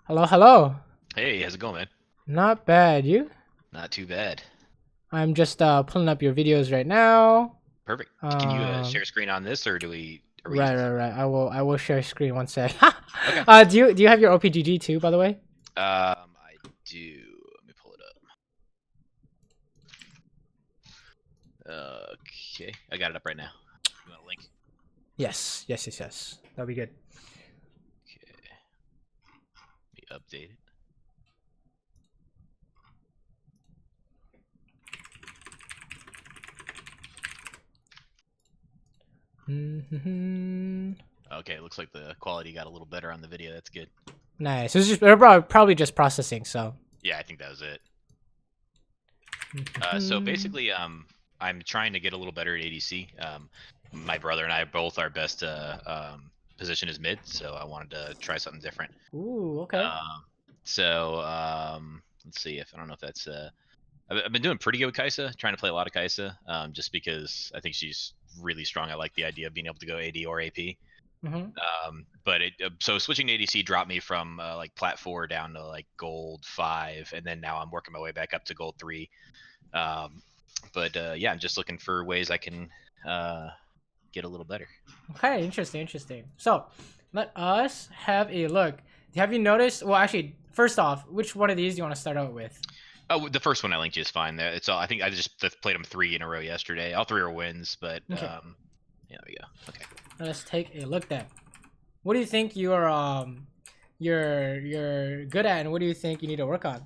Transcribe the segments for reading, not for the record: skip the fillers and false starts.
Hello, hello. Hey, how's it going, man? Not bad. You? Not too bad. I'm just pulling up your videos right now. Perfect. Can you Um, share screen on this, or do we are we right, using right, Saber? right. I will share screen one sec. Okay. Do you have your OPGG too, by the way? I do. Let me pull it up. Okay, I got it up right now. You want a link? Yes, yes, yes, yes. That'll be good. Okay. Let me update it. Mm-hmm. Okay, looks like the quality got a little better on the video. That's good. Nice. It's just they're probably just processing. So. Yeah, I think that was it. So Mhm. basically, I'm trying to get a little better at ADC. My brother and I both our best position is mid, so I wanted to try something different. Ooh. Okay. Um, let's see if I don't know if that's I've been doing pretty good with Kaisa, trying to play a lot of Kaisa, just because I think she's really strong. I like the idea of being able to go AD or AP. Mm-hmm. But so switching to ADC dropped me from like plat 4 down to like gold 5, and then now I'm working my way back up to gold 3. Um, but yeah, I'm just looking for ways I can get a little better. Okay. Interesting. Interesting. So, let us have a look. Have you noticed? Well, actually, first off, which one of these do you want to start out with? Oh, the first one I linked you is fine. It's all. I think I just played them 3 in a row yesterday. All 3 are wins, but Okay. yeah, there we go. Okay. Let us take a look then. What do you think you're good at, and what do you think you need to work on?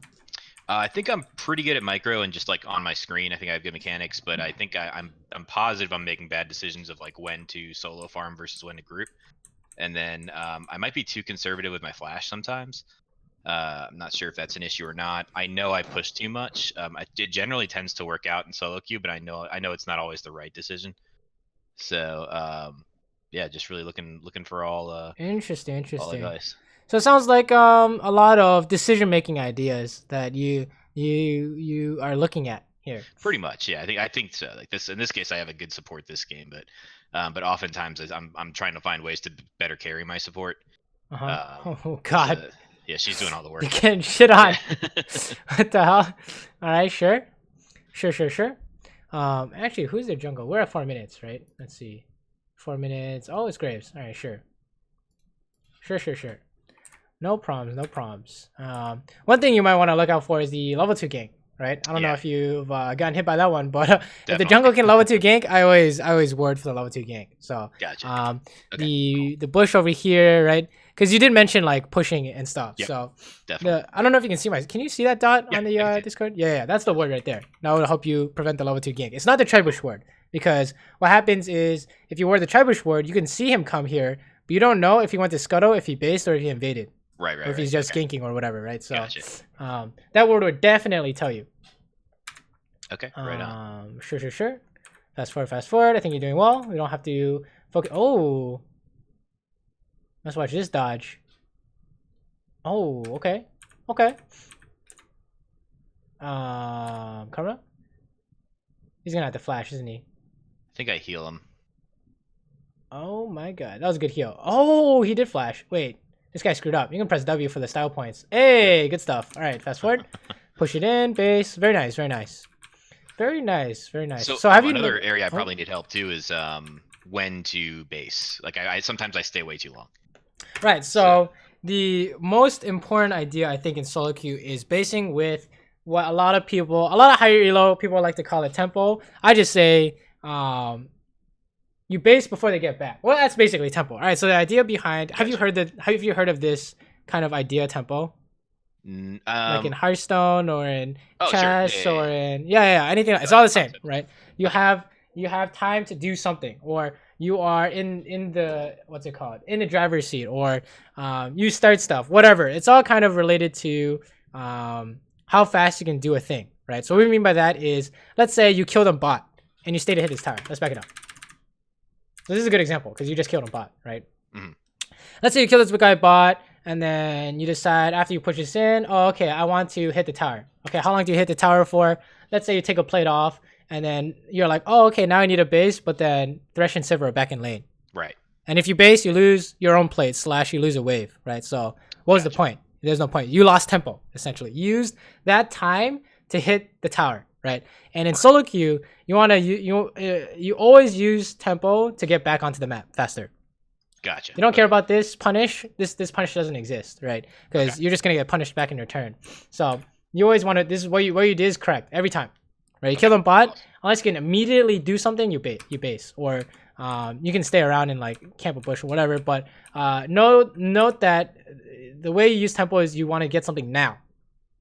I think I'm pretty good at micro and just like on my screen. I think I have good mechanics, but I think I'm positive I'm making bad decisions of like when to solo farm versus when to group. And then I might be too conservative with my flash sometimes. I'm not sure if that's an issue or not. I know I push too much. It generally tends to work out in solo queue, but I know it's not always the right decision. So yeah, just really looking for Interesting, all interesting. advice. So it sounds like a lot of decision making ideas that you are looking at here. Pretty much, yeah. I think so. Like this in this case, I have a good support this game, but oftentimes I'm trying to find ways to better carry my support. Uh huh. Um, Oh because God, yeah, she's doing all the you're work. getting shit Yeah. on. What the hell? All right, sure, sure, sure, sure. Actually, who's the jungle? We're at 4 minutes, right? Let's see. 4 minutes. Oh, it's Graves. All right, sure, sure, sure, sure. No problems, no problems. One thing you might want to look out for is the level 2 gank, right? I don't know Yeah, if you've gotten hit by that one, but if the definitely. jungle can level 2 gank, I always ward for the level 2 gank. So Gotcha. um, Okay, cool. the bush over here, right? Because you did mention like pushing it and stuff. Yep, So definitely. the I don't know if you can see my. Can you see that dot Yeah, on the I can see it. Discord? Yeah, yeah, that's the word right there. That will help you prevent the level 2 gank. It's not the trebush word because what happens is if you ward the trebush word, you can see him come here, but you don't know if he went to scuttle, if he based, or if he invaded Right, or right, if he's right. just Okay, ganking or whatever, right? So gotcha. that word would definitely tell you. Okay, right on. Sure, sure, sure. Fast forward, fast forward. I think you're doing well. We don't have to focus. Oh, let's watch this dodge. Oh, okay, okay. Karma. He's gonna have to flash, isn't he? I think I heal him. Oh my god, that was a good heal. Oh, he did flash. Wait, this guy screwed up. You can press W for the style points. Yep. Hey, good stuff. All right, fast forward. Push it in, base. Very nice, very nice. Very nice, very nice. So So have you another looked? area I Oh, probably need help too is when to base. Like I sometimes I stay way too long. right. So So the most important idea I think in solo queue is basing with what a lot of higher elo people like to call it tempo. I just say you base before they get back. Well, that's basically tempo. All right. So the idea behind gotcha. have you heard of this kind of idea tempo? Mm, Like in Hearthstone or in oh sure. Yeah, chess yeah, or yeah. in yeah, anything. I It's like all the the same, concept. right? You Okay. have you have time to do something, or you are in the what's it called in the driver's seat, or you start stuff, whatever. It's all kind of related to how fast you can do a thing, right? So what we mean by that is, let's say you killed a bot and you stay to hit his tower. Let's back it up. So this is a good example because you just killed a bot, right? Mhm. Let's say you kill this guy bot, and then you decide after you push this in, oh, okay, I want to hit the tower. Okay, how long do you hit the tower for? Let's say you take a plate off, and then you're like, oh, okay, now I need a base, but then Thresh and Sivir are back in lane. Right. And if you base, you lose your own plate, slash, you lose a wave, right? So what was the Gotcha. point? There's no point. You lost tempo, essentially. You used that time to hit the tower, right? And in solo queue, you want to you always use tempo to get back onto the map faster. Gotcha. You don't care about this punish. This punish doesn't exist, right? Because you're just gonna get punished back in your turn. So you always want to. This is what you did is correct every time, right? You kill them bot unless you can immediately do something. You base or you can stay around and like camp a bush or whatever. But note that the way you use tempo is you want to get something now,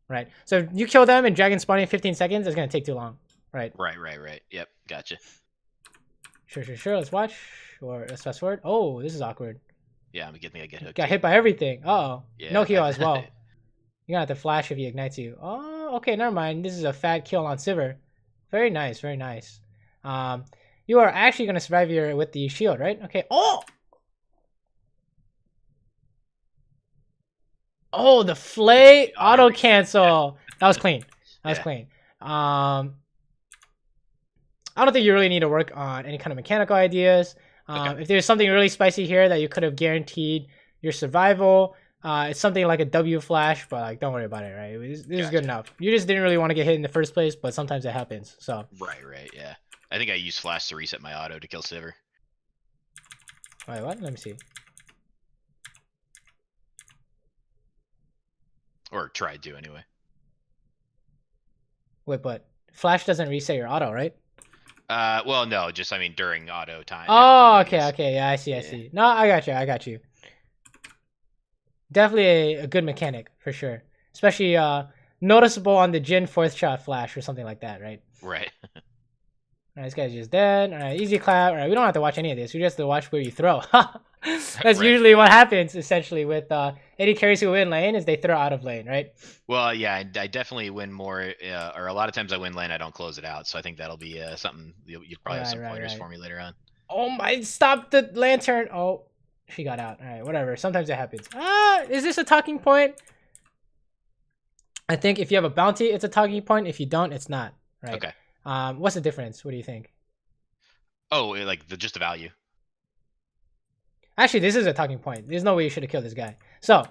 right? So if you kill them and dragon spawning in 15 seconds, it's gonna take too long, right? Right. Yep, gotcha. Sure. Let's watch. Or let's fast forward. Oh, this is awkward. Yeah, I'm getting I get hooked. Got hit by everything. Uh-oh. Yeah, No heal as well. You're gonna have to flash if he ignites you. Oh, okay, never mind. This is a fat kill on Saber. Very nice. You are actually gonna survive here with the shield, right? Okay. Oh, the flay auto cancel. That was clean. Clean. I don't think you really need to work on any kind of mechanical ideas. If there's something really spicy here that you could have guaranteed your survival, it's something like a W flash, but like don't worry about it, right? This is good enough. You just didn't really want to get hit in the first place, but sometimes it happens. So right, yeah. I think I used flash to reset my auto to kill Saber. Wait, what? Let me see. Or tried to anyway. Wait, but flash doesn't reset your auto, right? Well, no, just I mean during auto time. Oh, okay, yeah, I see. No, I got you. Definitely a good mechanic for sure, especially noticeable on the Jin 4th shot flash or something like that, right? Right. Alright, this guy's just dead. Alright, easy clap. Alright, we don't have to watch any of this. We just have to watch where you throw. That's usually what happens, essentially, with AD carries who win lane is they throw out of lane, right? Well, yeah, I definitely win more, or a lot of times I win lane, I don't close it out. So I think that'll be something you'll probably have some pointers for me later on. Oh my, stop the lantern. Oh, she got out. Alright, whatever. Sometimes it happens. Is this a talking point? I think if you have a bounty, it's a talking point. If you don't, it's not, right? Okay. What's the difference? What do you think? Oh, like just the value. Actually, this is a talking point. There's no way you should have killed this guy. So,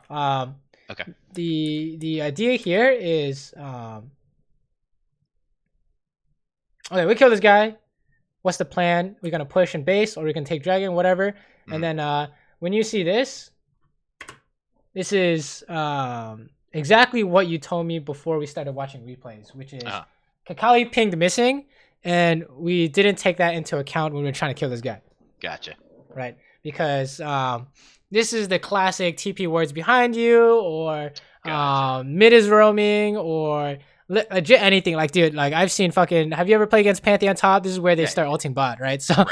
okay. The idea here is, okay, we kill this guy. What's the plan? We're gonna push and base, or we can take dragon, whatever. And then when you see this, this is exactly what you told me before we started watching replays, which is Kakali pinged missing, and we didn't take that into account when we were trying to kill this guy. Gotcha. Right, because this is the classic TP wards behind you, or mid is roaming, or legit anything. Like, dude, like I've seen fucking. Have you ever played against Pantheon top? This is where they start ulting bot, right? So,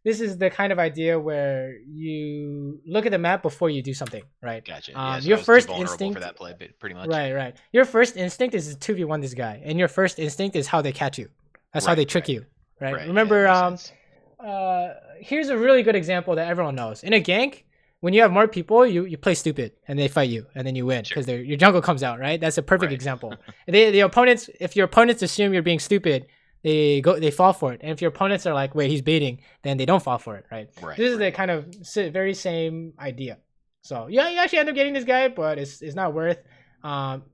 this is the kind of idea where you look at the map before you do something, right? Gotcha. So your first instinct for that play, pretty much. Right. Your first instinct is to 2v1 this guy, and your first instinct is how they catch you. That's how they trick you, right? Remember, here's a really good example that everyone knows. In a gank, when you have more people, you play stupid and they fight you, and then you win because your jungle comes out, right? That's a perfect example. The opponents, if your opponents assume you're being stupid, they fall for it. And if your opponents are like, wait, he's baiting, then they don't fall for it, right? This is the kind of very same idea. So yeah, you actually end up getting this guy, but it's not worth.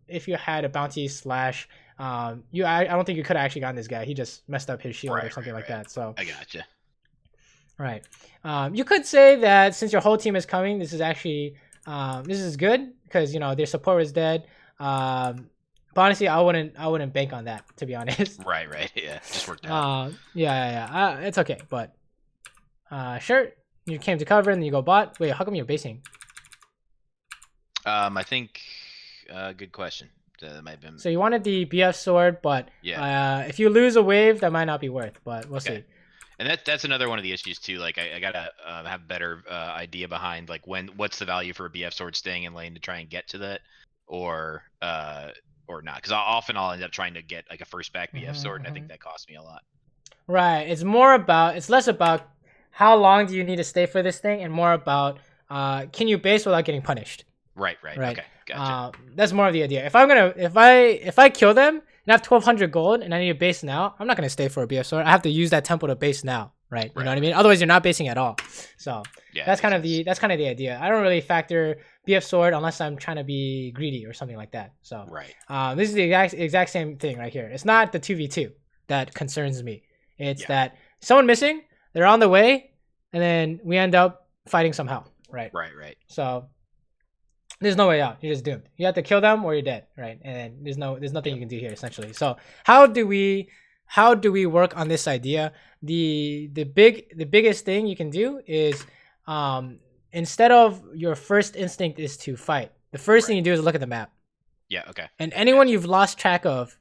If you had a bounty slash, I don't think you could have actually gotten this guy. He just messed up his shield or something like that. So I gotcha. Right. You could say that since your whole team is coming, this is actually this is good because their support was dead. But honestly, I wouldn't bank on that, to be honest. Right. Yeah, just worked out. Yeah. It's okay, but sure. You came to cover and then you go bot. Wait, how come you're basing? I think good question. That might have been... So you wanted the BF sword, but if you lose a wave, that might not be worth. But we'll see. And that's another one of the issues too. Like I gotta have a better idea behind like what's the value for a BF sword staying in lane to try and get to that, or not. Because I'll end up trying to get like a first back BF sword, and I think that costs me a lot. Right. It's less about how long do you need to stay for this thing, and more about can you base without getting punished. Right. Okay, gotcha. That's more of the idea. If I kill them and I have 1200 gold and I need a base now, I'm not gonna stay for a BF sword. I have to use that tempo to base now, right? You know what I mean? Otherwise, you're not basing at all. So Yeah, that's kind of makes sense. the idea. I don't really factor BF sword unless I'm trying to be greedy or something like that. So Right. this is the exact same thing right here. It's not the 2v2 that concerns me. It's that someone missing, they're on the way, and then we end up fighting somehow, right? Right. So there's no way out. You're just doomed. You have to kill them or you're dead, right? And there's nothing you can do here essentially. So how do we work on this idea? The biggest thing you can do is instead of your first instinct is to fight, the first thing you do is look at the map. Yeah. Okay. And anyone you've lost track of,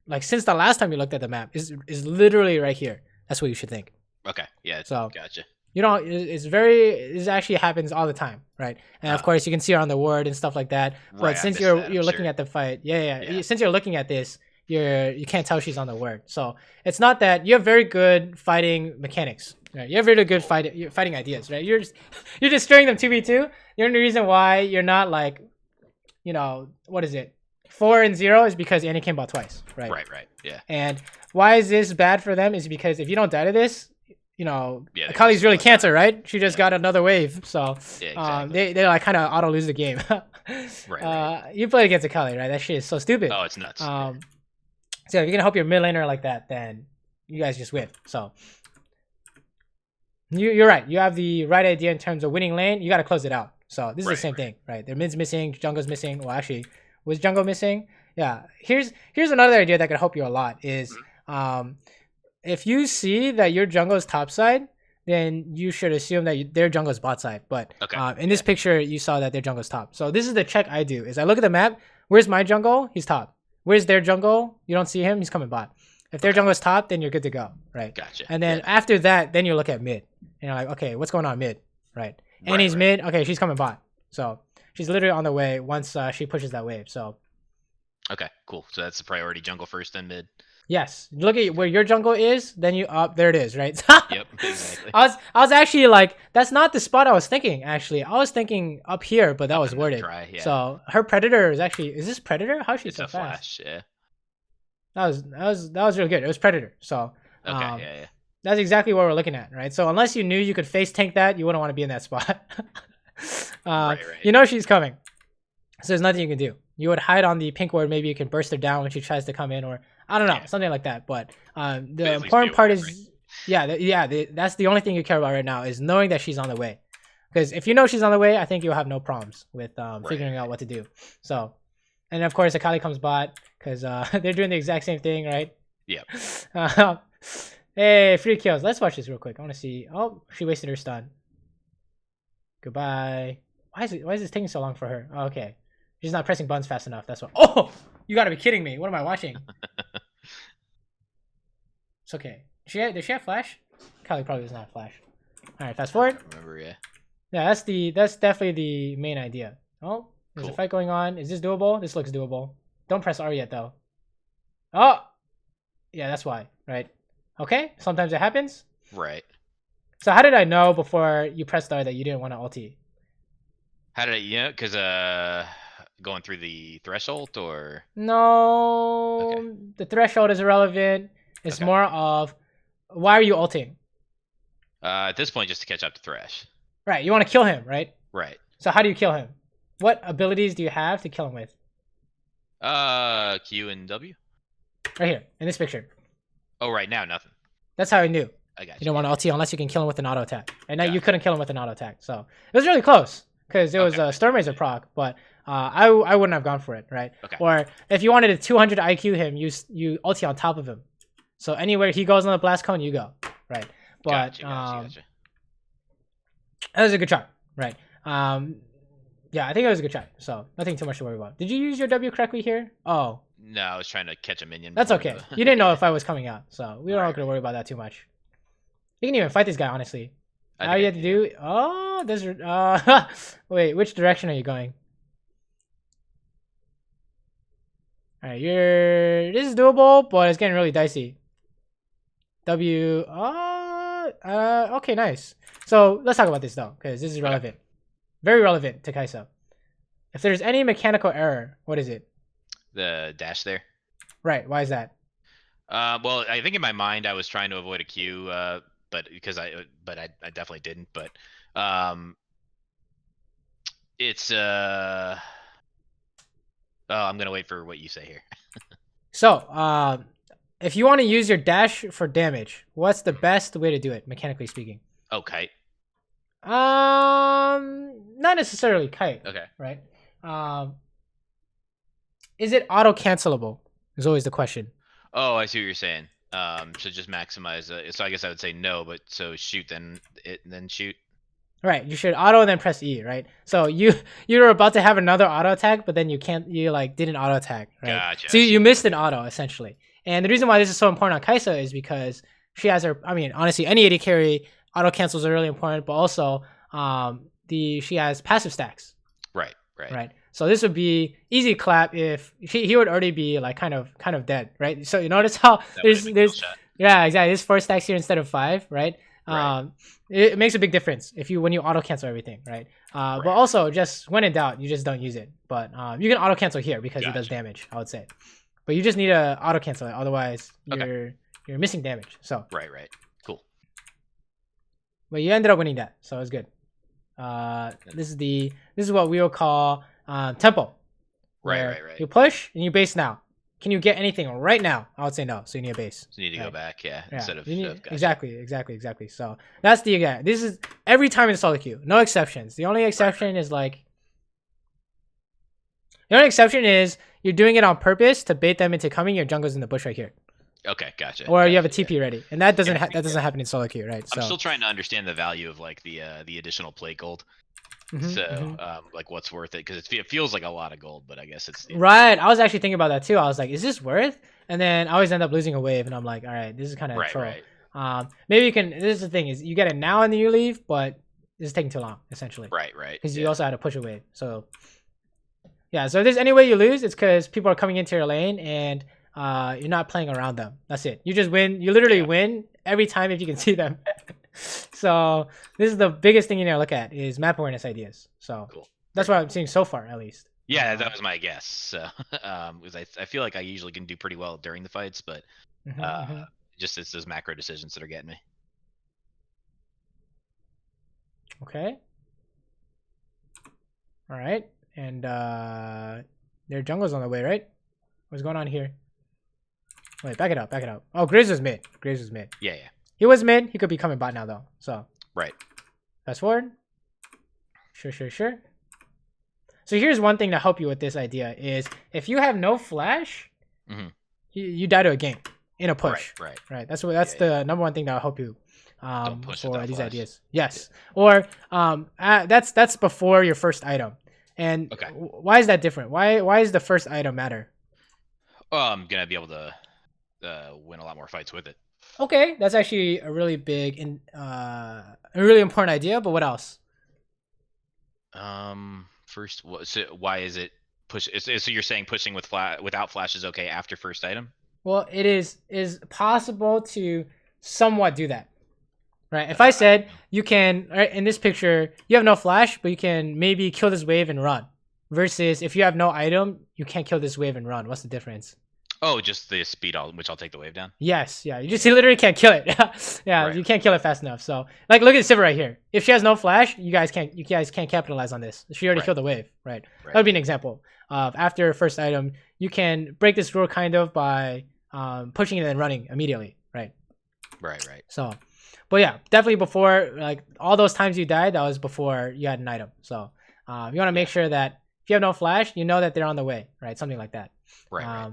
like since the last time you looked at the map, is literally right here. That's what you should think. Okay. Yeah. So gotcha. You know, this actually happens all the time, right? And of course, you can see her on the word and stuff like that. But Right, since you're looking at the fight, since you're looking at this, you can't tell she's on the word. So it's not that you have very good fighting mechanics, right? You have really good fighting ideas, right? You're just stirring them 2v2. The only reason why you're not like, you know, what is it, 4-0 is because Annie came bot twice, right? Right. Yeah. And why is this bad for them? Is because if you don't die to this, you know, Akali's really cancer, right? She just got another wave, so exactly. they like kind of auto lose the game. right. You play against Akali, right? That shit is so stupid. Oh, it's nuts. So if you're gonna help your mid laner like that, then you guys just win. So you're right. You have the right idea in terms of winning lane. You got to close it out. So this is the same thing, right? Their mid's missing, jungle's missing. Well, actually, was jungle missing? Yeah. Here's another idea that could help you a lot is if you see that your jungle is top side, then you should assume that their jungle is bot side. But in this picture, you saw that their jungle is top. So this is the check I do: is I look at the map. Where's my jungle? He's top. Where's their jungle? You don't see him. He's coming bot. If their jungle is top, then you're good to go, right? Gotcha. And then after that, then you look at mid, and you're like, okay, what's going on mid, right? Annie's mid. Okay, she's coming bot. So she's literally on the way once she pushes that wave. So okay, cool. So that's the priority: jungle first, then mid. Yes, look at where your jungle is, then you up. There it is, right? Yep, exactly. I was actually like, that's not the spot I was thinking. Actually, I was thinking up here, but that was worded. So her predator is actually, is this predator? How is she so fast? Flash, yeah. That was really good. It was predator. So okay, that's exactly what we're looking at, right? So unless you knew you could face tank that, you wouldn't want to be in that spot. Right. You know she's coming, so there's nothing you can do. You would hide on the pink ward. Maybe you can burst her down when she tries to come in, or I don't know, something like that. But the important part is, that's the only thing you care about right now is knowing that she's on the way. Because if you know she's on the way, I think you'll have no problems with figuring out what to do. So, and of course, Akali comes bot because they're doing the exact same thing, right? Yep. Hey, free kills. Let's watch this real quick. I want to see. Oh, she wasted her stun. Goodbye. Why is this taking so long for her? Oh, okay. She's not pressing buttons fast enough. That's what. Oh, you gotta be kidding me. What am I watching? It's okay. Does she have flash? Kali probably does not have flash. All right, fast forward. I remember, yeah. Yeah, that's definitely the main idea. Oh, there's a fight going on. Is this doable? This looks doable. Don't press R yet though. Oh, yeah, that's why. Right. Okay. Sometimes it happens. Right. So how did I know before you pressed R that you didn't want to ulti? How did I? Yeah, because going through the threshold or no, the threshold is irrelevant. It's more of why are you ulting? At this point, just to catch up to Thresh. Right, you want to kill him, right? Right. So how do you kill him? What abilities do you have to kill him with? Q and W. Right here in this picture. Oh, right now nothing. That's how I knew. I got you. You don't want to ulti unless you can kill him with an auto attack, and now you couldn't kill him with an auto attack. So it was really close because it was a Storm Razor proc, but I wouldn't have gone for it, right? Okay. Or if you wanted to 200 IQ him, you ulti on top of him. So anywhere he goes on the blast cone, you go, right? But gotcha. That was a good try, right? Yeah, I think it was a good try. So nothing too much to worry about. Did you use your W correctly here? Oh. No, I was trying to catch a minion. That's okay. You didn't know if I was coming out, so we don't have to worry about that too much. You can even fight this guy, honestly. All you have to do. Oh, this. Wait, which direction are you going? All right, this is doable, but it's getting really dicey. W. Okay, nice. So let's talk about this though, because this is relevant, very relevant to Kaisa. If there's any mechanical error, what is it? The dash there. Right. Why is that? Well, I think in my mind I was trying to avoid a Q but because I definitely didn't. But it's oh, I'm gonna wait for what you say here. So, if you want to use your dash for damage, what's the best way to do it, mechanically speaking? Okay. Not necessarily kite. Okay. Right. Is it auto cancelable? Is always the question. Oh, I see what you're saying. So just maximize. So I guess I would say no, but so shoot then shoot. Right, you should auto and then press E, right? So you were about to have another auto attack, but then you like didn't auto attack, right? Gotcha. So you missed an auto essentially. And the reason why this is so important on Kaisa is because she has her. I mean, honestly, any AD carry auto cancels are really important, but also she has passive stacks. Right. So this would be easy clap if he would already be like kind of dead, right? So you notice how there's yeah, exactly. There's 4 stacks here instead of 5, right? It makes a big difference when you auto cancel everything, right? But also just when in doubt, you just don't use it. But you can auto cancel here because it does damage, I would say. But you just need to auto cancel it, otherwise you're missing damage. So right, cool. But you ended up winning that, so it's good. This is what we will call tempo. Right. You push and you base now. Can you get anything right now? I would say no. So you need a base. So you need to go back, instead of gotcha. Exactly. So that's this is every time in solo queue. No exceptions. The only exception is you're doing it on purpose to bait them into coming. Your jungle's in the bush right here. Okay, gotcha. Or you have a TP ready, and that doesn't happen in solo queue, right? I'm still trying to understand the value of like the additional play gold. Like what's worth it, because it feels like a lot of gold, but I guess it's right. I was actually thinking about that too. I was like, is this worth? And then I always end up losing a wave, and I'm like, all right, this is kind of troll. Maybe you can. This is the thing, is you get it now and then you leave, but this is taking too long essentially. Right. Because you also had to push a wave. So yeah, so if there's any way you lose, it's because people are coming into your lane and you're not playing around them. That's it. You just win. You literally win every time if you can see them. So this is the biggest thing you need to look at, is map awareness ideas. So cool. That's what I'm seeing so far, at least. Yeah, that was my guess. So because I feel like I usually can do pretty well during the fights, but just it's those macro decisions that are getting me. Okay. All right. And their jungle's on the way, right? What's going on here? Wait, back it up. Oh, Grizz was mid. Yeah. He was mid. He could be coming bot now, though. So right. Fast forward. Sure. So here's one thing to help you with this idea is if you have no flash, you die to a gank in a push. Right. That's the number one thing that will help you for these ideas. Yes. Or that's before your first item. And why is that different? Why is the first item matter? I'm gonna be able to win a lot more fights with it. Okay, that's actually a really big and a really important idea. But what else? First, so why is it push? So you're saying pushing without flash is okay after first item? Well, it is possible to somewhat do that, right? If I said you can, right, in this picture, you have no flash, but you can maybe kill this wave and run. Versus if you have no item, you can't kill this wave and run. What's the difference? Oh, just the speed, which I'll take the wave down. Yes, yeah. You literally can't kill it. You can't kill it fast enough. So, like, look at Saber right here. If she has no flash, you guys can't capitalize on this. She already killed the wave, right? That would be an example of after first item, you can break this rule kind of by pushing it and running immediately, right? Right. So, but yeah, definitely before, like all those times you died, that was before you had an item. So, you want to make sure that if you have no flash, you know that they're on the way, right? Something like that. Right.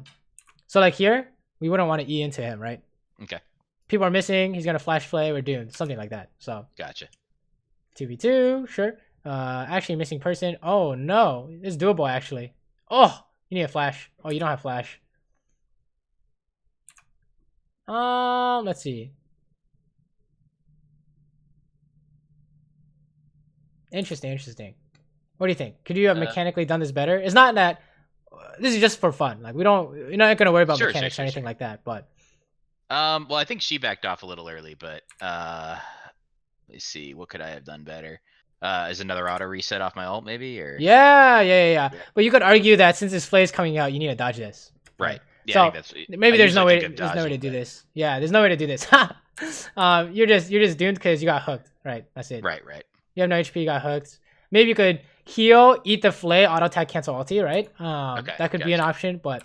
So like here, we wouldn't want to E into him, right? Okay. People are missing. He's gonna flash play. We're doomed. Something like that. So. Gotcha. 2v2, sure. Actually missing person. Oh no, it's doable actually. Oh, you need a flash. Oh, you don't have flash. Let's see. Interesting. What do you think? Could you have mechanically done this better? It's not that. This is just for fun. Like you're not gonna worry about mechanics or anything like that. But well, I think she backed off a little early, but let me see. What could I have done better? Is another auto reset off my ult maybe, or yeah. But you could argue that since this flay is coming out, you need to dodge this. Right. Yeah. So I think maybe there's no way to do this. Yeah, there's no way to do this. you're just doomed because you got hooked. Right. That's it. Right. You have no HP. You got hooked. Maybe you could heal, eat the flay, auto attack, cancel ulti. Right. Okay, That could be an option, but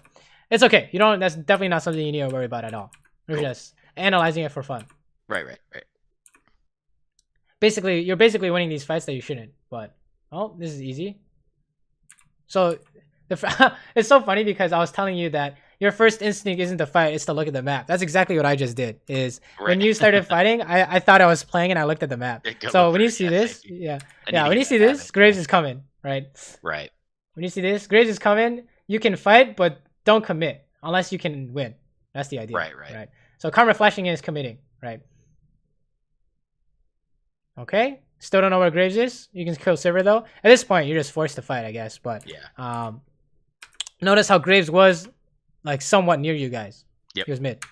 it's okay. You don't. That's definitely not something you need to worry about at all. We're just analyzing it for fun. Right. Basically, you're basically winning these fights that you shouldn't. But oh, this is easy. So it's so funny because I was telling you that your first instinct isn't to fight, it's to look at the map. That's exactly what I just did. Is when you started fighting, I thought I was playing and I looked at the map. So when you see this, when you see this, Graves is coming, right? Right. When you see this, Graves is coming. You can fight, but don't commit unless you can win. That's the idea. Right. So karma flashing is committing, right? Okay. Still don't know where Graves is. You can kill Saber though. At this point, you're just forced to fight, I guess. But notice how Graves was like somewhat near you guys. Yep. He was mid,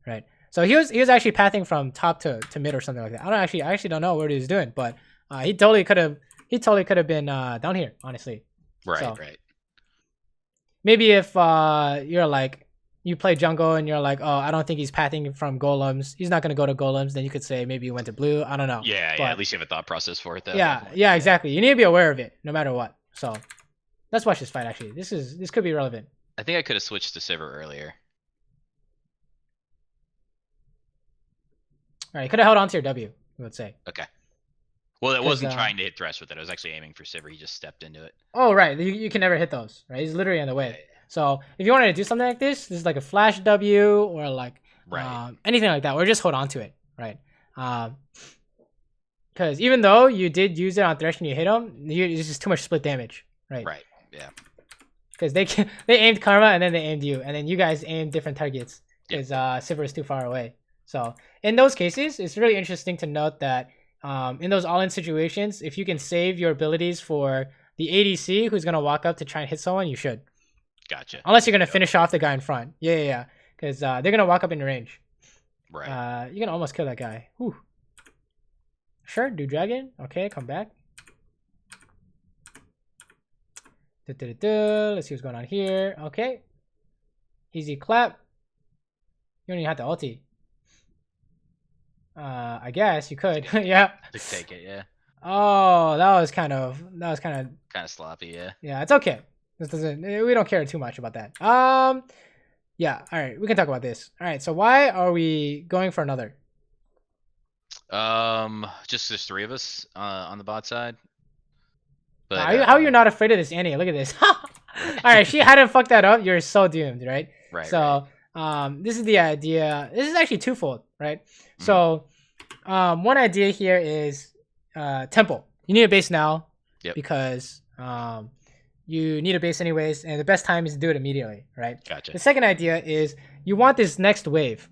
right? So he was actually pathing from top to mid or something like that. I actually don't know what he was doing, but he totally could have been down here, honestly. Right. Maybe if you're like you play jungle and you're like, oh, I don't think he's pathing from golems. He's not gonna go to golems. Then you could say maybe he went to blue. I don't know. Yeah. At least you have a thought process for it, though. Yeah, exactly. You need to be aware of it, no matter what. So let's watch this fight. Actually, this could be relevant. I think I could have switched to Saber earlier. All right, could have held on to your W. I would say. Okay. Well, it wasn't trying to hit Thresh with it. I was actually aiming for Saber. He just stepped into it. Oh, right. You can never hit those, right? He's literally in the way. Yeah. So if you wanted to do something like this is like a flash W or like anything like that, or just hold on to it, right? Because even though you did use it on Thresh and you hit him, it's just too much split damage, right? Right. Yeah. Because they aimed Karma and then they aimed you, and then you guys aimed different targets because Saber is too far away. So in those cases, it's really interesting to note that in those all-in situations, if you can save your abilities for the ADC who's gonna walk up to try and hit someone, you should. Gotcha. Unless you're gonna finish off the guy in front. Yeah. Because they're gonna walk up in range. Right. You can almost kill that guy. Whew. Sure, do dragon. Okay, come back. Let's see what's going on here. Okay. Easy clap. You don't even have to ulti. I guess you could. Yeah. Just take it, yeah. Oh, that was kind of sloppy, yeah. Yeah, it's okay. This doesn't. We don't care too much about that. Yeah. All right, we can talk about this. All right. So why are we going for another? Just there's 3 of us on the bot side. But how are you not afraid of this, Annie? Look at this. All right, she hadn't fucked that up. You're so doomed, right? Right. So this is the idea. This is actually twofold, right? So one idea here is tempo. You need a base now because you need a base anyways, and the best time is to do it immediately, right? Gotcha. The second idea is you want this next wave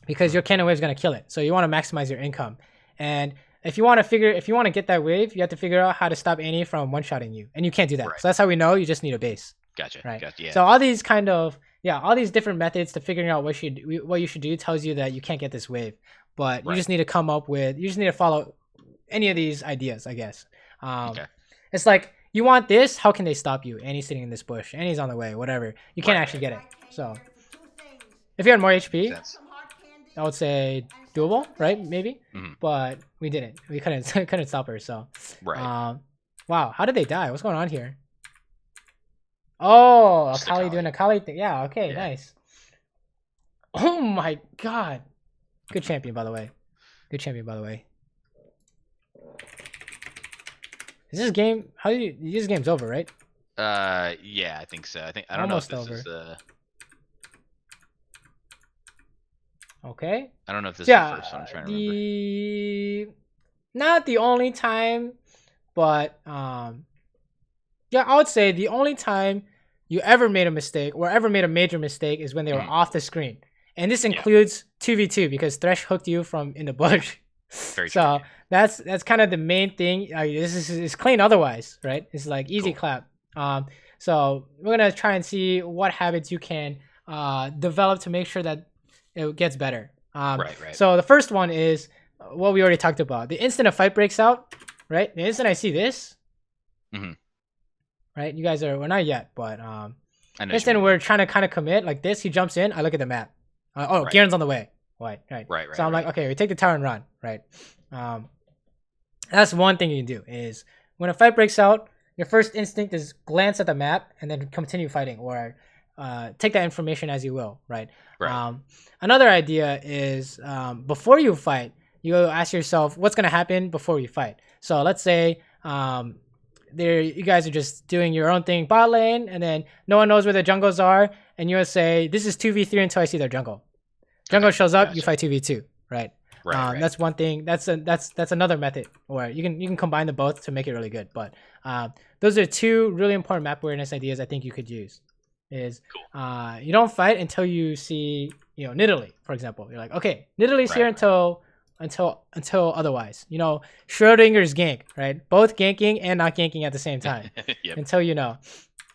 because your cannon wave is going to kill it. So you want to maximize your income. And if you want to get that wave, you have to figure out how to stop Annie from one-shotting you. And you can't do that. Right. So that's how we know you just need a base. Gotcha. Right. Gotcha. Yeah. So all these all these different methods to figuring out what you should do tells you that you can't get this wave. But you just need to follow any of these ideas, I guess. Okay. It's like, you want this, how can they stop you? Annie's sitting in this bush. Annie's on the way, whatever. You can't actually get it. So if you had more HP, I would say doable, right? Maybe. But we didn't. We couldn't stop her, so. Right. Wow, how did they die? What's going on here? Oh, Akali doing a Kali thing. Yeah, okay, nice. Oh my god. Good champion, by the way. Is this game? This game's over, right? Yeah, I think so. I don't Almost know if this over. is Okay. I don't know if this is the first one. I'm trying to remember. Not the only time, but I would say the only time you ever made a mistake or ever made a major mistake is when they were off the screen, and this includes 2v2 because Thresh hooked you from in the bush. Very true. That's kind of the main thing. This is clean otherwise, right? It's like easy clap. So we're gonna try and see what habits you can develop to make sure that it gets better. Right. So the first one is what we already talked about. The instant a fight breaks out, right? The instant I see this, right? You guys we're not yet, but instant we're trying to kind of commit like this. He jumps in. I look at the map. Garen's on the way. white, right? Right. So I'm like, okay, we take the tower and run, right? That's one thing you can do is when a fight breaks out, your first instinct is glance at the map and then continue fighting, or take that information as you will, right? Right. Another idea is before you fight, you ask yourself what's gonna happen before we fight. So let's say there you guys are just doing your own thing bot lane, and then no one knows where the jungles are, and you would say this is 2v3 until I see their jungle. Jungle shows up, you fight 2v2, right? Right. That's one thing. That's another method, or you can combine the both to make it really good. But those are two really important map awareness ideas I think you could use. Is cool. You don't fight until you see Nidalee, for example. You're like, okay, Nidalee's here until otherwise. Schrodinger's gank, right? Both ganking and not ganking at the same time. Yep. Until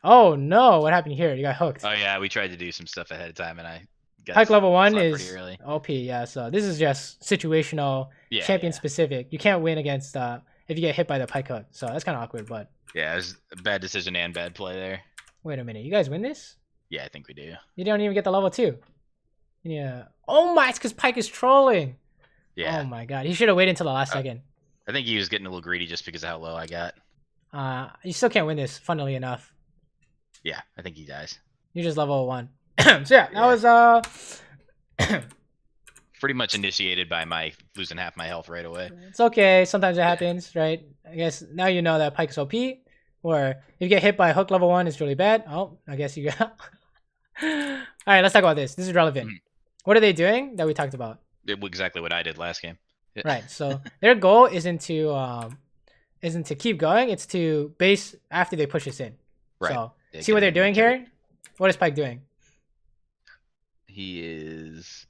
oh no, what happened here? You got hooked. Oh yeah, we tried to do some stuff ahead of time, and I got Pike level 1 is early. OP, yeah. So this is just situational, champion specific. You can't win against if you get hit by the pike hook. So that's kind of awkward, but yeah, it was a bad decision and bad play there. Wait a minute, you guys win this? Yeah, I think we do. You don't even get the level 2. Yeah. Oh my, it's because Pike is trolling. Yeah. Oh my god, he should have waited until the last second. I think he was getting a little greedy just because of how low I got. You still can't win this, funnily enough. Yeah, I think he dies. You just level 1. So yeah, that was pretty much initiated by my losing half my health right away. It's okay. Sometimes it happens, right? I guess now you know that Pike is OP. Or if you get hit by hook level 1, it's really bad. Oh, I guess you got. All right, let's talk about this. This is relevant. What are they doing that we talked about? Exactly what I did last game. Right. So their goal isn't to keep going. It's to base after they push us in. Right. So see what they're doing here. What is Pike doing? He is.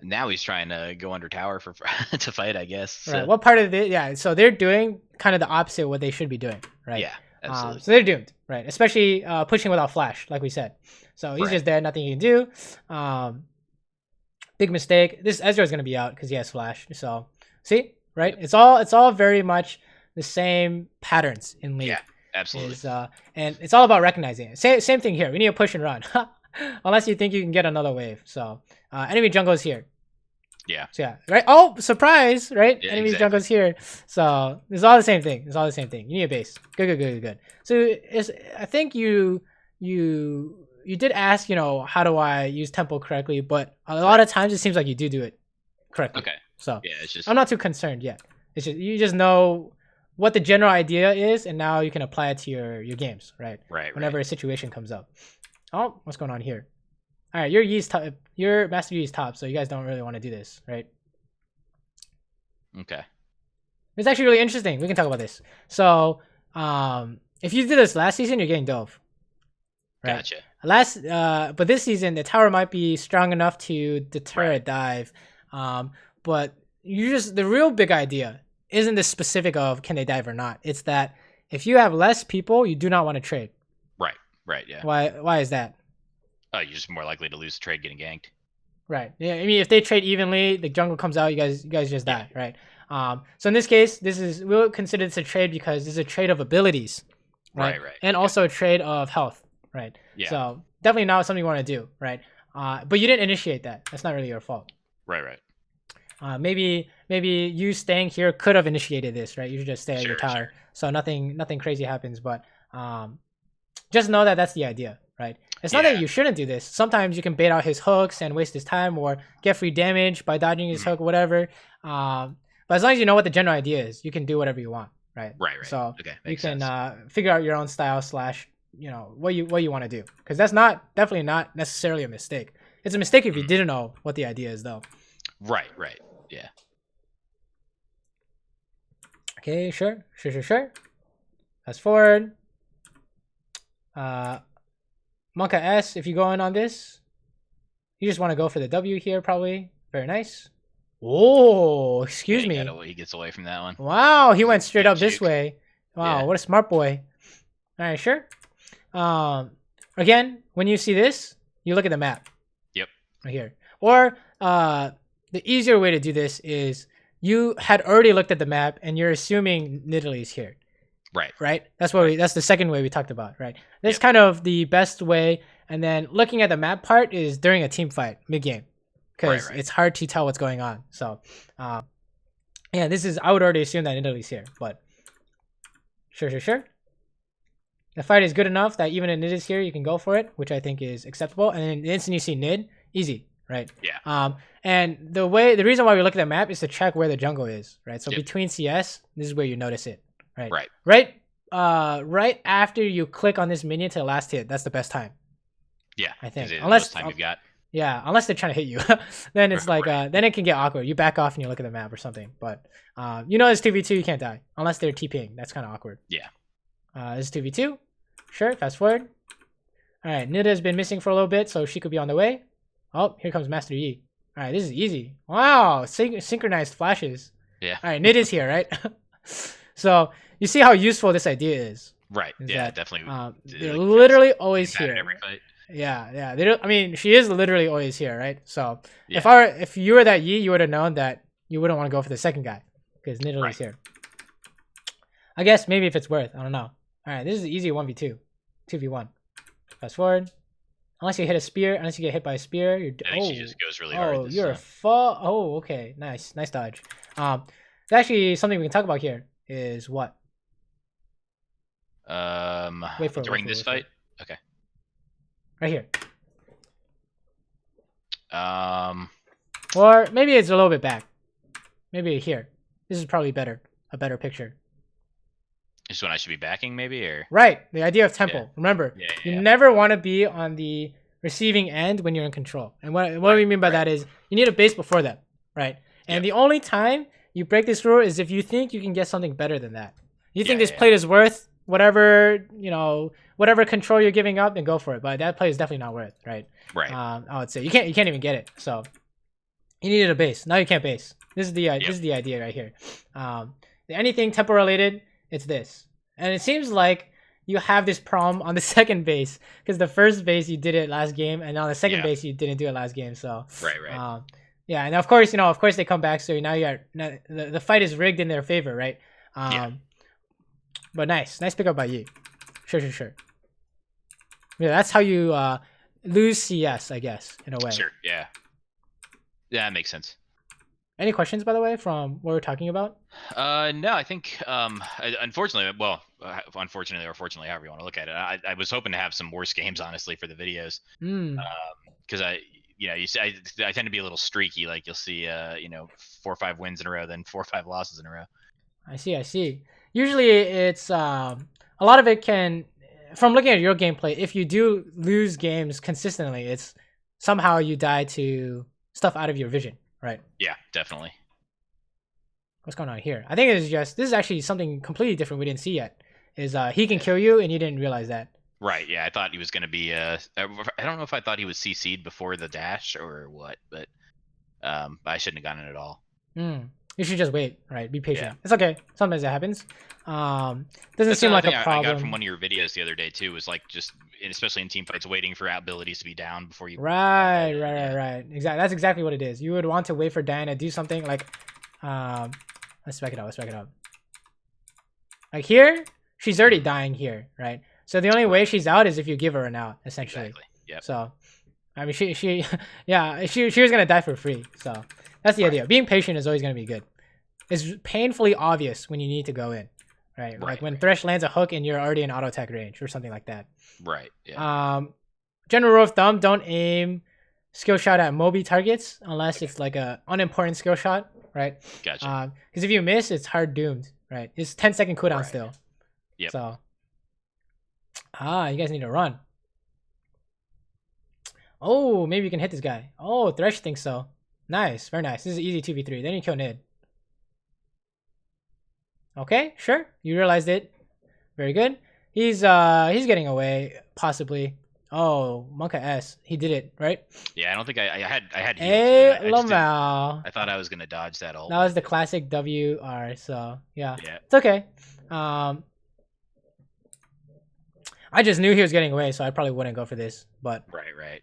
Now he's trying to go under tower for to fight, I guess. So. Right. What part of it? Yeah. So they're doing kind of the opposite of what they should be doing, right? Yeah. Absolutely. So they're doomed, right? Especially pushing without flash, like we said. So he's just there, nothing he can do. Big mistake. This Ezra is going to be out because he has flash. So see, right? Yep. It's all very much the same patterns in League. Yeah, absolutely. And it's all about recognizing it. Same thing here. We need to push and run, unless you think you can get another wave. So enemy jungle is here. Yeah. So yeah, right. Oh, surprise! Right, yeah, enemy jungle's here. So it's all the same thing. It's all the same thing. You need a base. Good. So I think you did ask, how do I use tempo correctly? But a lot of times it seems like you do it correctly. Okay. So yeah, it's just I'm not too concerned yet. It's just you just know what the general idea is, and now you can apply it to your games, right? Right. Whenever a situation comes up. Oh, what's going on here? All right, your Master Yi is top, so you guys don't really want to do this, right? Okay. It's actually really interesting. We can talk about this. So, if you did this last season, you're getting dove. Right? Gotcha. But this season, the tower might be strong enough to deter a dive. But the real big idea isn't the specific of can they dive or not. It's that if you have less people, you do not want to trade. Right. Yeah. Why is that? Oh, you're just more likely to lose the trade getting ganked. Right. Yeah. I mean, if they trade evenly, the jungle comes out, you guys just die, right? So in this case, we'll consider this a trade because this is a trade of abilities, right? Right. And also a trade of health, right? Yeah. So definitely not something you want to do, right? But you didn't initiate that. That's not really your fault. Right. Maybe you staying here could have initiated this, right? You should just stay at your tower, so nothing crazy happens. But just know that that's the idea, right? It's not that you shouldn't do this. Sometimes you can bait out his hooks and waste his time, or get free damage by dodging his hook, whatever. But as long as you know what the general idea is, you can do whatever you want, right? Right. So you can figure out your own style / what you want to do, because that's definitely not necessarily a mistake. It's a mistake if you didn't know what the idea is, though. Right. Yeah. Okay. Sure. Fast forward. Monka S, if you go in on this, you just want to go for the W here, probably. Very nice. Oh, excuse me. He gets away from that one. Wow, he went straight up this way. Wow, what a smart boy. All right, sure. Again, when you see this, you look at the map. Yep. Right here. Or the easier way to do this is you had already looked at the map and you're assuming Nidalee's here. Right. That's the second way we talked about. Right. That's kind of the best way. And then looking at the map part is during a team fight mid game, because it's hard to tell what's going on. So, yeah, this is, I would already assume that Italy's here, but sure. The fight is good enough that even if Nid is here, you can go for it, which I think is acceptable. And then the instant you see Nid, easy, right? Yeah. And the reason why we look at the map is to check where the jungle is, right? So between CS, this is where you notice it, right? Right after you click on this minion to the last hit, that's the best time. Yeah, I think. Unless time you've got. Yeah, unless they're trying to hit you, then it's like then it can get awkward. You back off and you look at the map or something. But you know, it's 2v2, you can't die unless they're TPing. That's kind of awkward. Yeah. This is 2v2. Sure, fast forward. All right, Nida has been missing for a little bit, so she could be on the way. Oh, here comes Master Yi. All right, this is easy. Wow, synchronized flashes. Yeah. All right, Nid is here, right? So you see how useful this idea is. Right. Yeah, definitely. They're literally always here. Every fight. Yeah. I mean, she is literally always here, right? So if you were that Yi, you would have known that you wouldn't want to go for the second guy because Nidalee is here. I guess maybe if it's worth, I don't know. All right, this is easy 1v2, 2v1. Fast forward. Unless you hit a spear, unless you get hit by a spear, you're. I think she just goes really hard. Oh, you're a Oh, okay, nice dodge. It's actually something we can talk about here. Is what? Wait for during this fight. Okay. Right here. Or maybe it's a little bit back. Maybe here. This is probably better. A better picture. This is when I should be backing, maybe, or right. The idea of tempo. Yeah. Remember, you never want to be on the receiving end when you're in control. And what we mean by that is you need a base before that, right? And the only time you break this rule is if you think you can get something better than that. You think this plate is worth whatever whatever control you're giving up, then go for it. But that play is definitely not worth, right? Right. I would say you can't even get it. So you needed a base. Now you can't base. This is the idea right here. Anything tempo related, it's this. And it seems like you have this problem on the second base because the first base you did it last game, and on the second base you didn't do it last game. So right. Yeah, and of course they come back. So now the fight is rigged in their favor, right? But nice pickup by Yi. Sure. Yeah, that's how you lose CS, I guess, in a way. Sure. Yeah, that makes sense. Any questions, by the way, from what we're talking about? No, I think unfortunately, or fortunately, however you want to look at it, I was hoping to have some worse games, honestly, for the videos. Because I tend to be a little streaky. Like you'll see, 4 or 5 wins in a row, then 4 or 5 losses in a row. I see. Usually, it's a lot of it can, from looking at your gameplay, if you do lose games consistently, it's somehow you die to stuff out of your vision. Right. Yeah, definitely. What's going on here? I think this is actually something completely different we didn't see yet. Is he can kill you and you didn't realize that. Right. Yeah, I thought he was going to be I don't know if I thought he was CC'd before the dash or what, but I shouldn't have gotten it at all. You should just wait, right? Be patient. Yeah. It's okay. Sometimes that happens. Doesn't seem like a problem. I got from one of your videos the other day too. Was like just, especially in team fights, waiting for abilities to be down before you. Right. Exactly. That's exactly what it is. You would want to wait for Diana to do something like, let's back it up. Like here, she's already dying here, right? So the only way she's out is if you give her an out, essentially. Exactly. Yeah. So, I mean, she was gonna die for free. So that's the idea. Being patient is always gonna be good. It's painfully obvious when you need to go in. Right. Like when Thresh lands a hook and you're already in auto attack range or something like that. Right. Yeah. General rule of thumb: don't aim skill shot at Moby targets unless it's like a unimportant skill shot, right? Gotcha. Because if you miss, it's hard doomed, right? It's 10-second cooldown still. Yep. So, you guys need to run. Oh, maybe you can hit this guy. Oh, Thresh thinks so. Nice, very nice. This is easy 2v3. Then you kill Nid. Okay, sure. You realized it. Very good. He's getting away, possibly. Oh, Monka S. He did it, right? Yeah, I don't think I had heals. Hey, Lomao. I thought I was gonna dodge that ult. That was the classic WR, so yeah. It's okay. I just knew he was getting away, so I probably wouldn't go for this, but Right.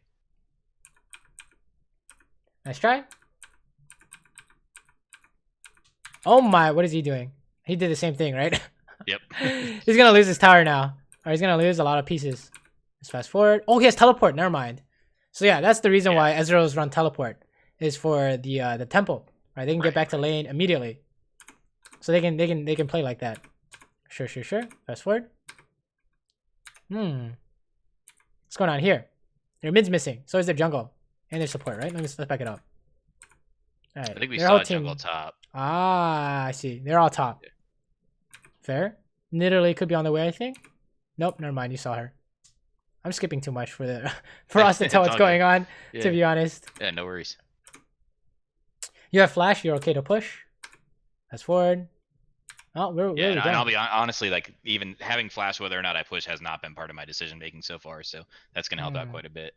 Nice try. Oh my, what is he doing? He did the same thing, right? Yep. He's gonna lose his tower now. Or he's gonna lose a lot of pieces. Let's fast forward. Oh, he has teleport. Never mind. So yeah, that's the reason why Ezreal's run teleport. is for the temple, right? They can get back to lane immediately, so they can play like that. Sure. Fast forward. What's going on here? Their mid's missing. So is their jungle and their support, right? Let's back it up. All right. I think we saw jungle top. Ah, I see. They're all top. Yeah. Fair. Nidalee could be on the way, I think. Nope, never mind. You saw her. I'm skipping too much for us to tell what's going on. Yeah. To be honest. Yeah, no worries. You have flash. You're okay to push. Fast forward. Oh, and I'll be honestly, like, even having flash, whether or not I push, has not been part of my decision making so far. So that's gonna help out quite a bit.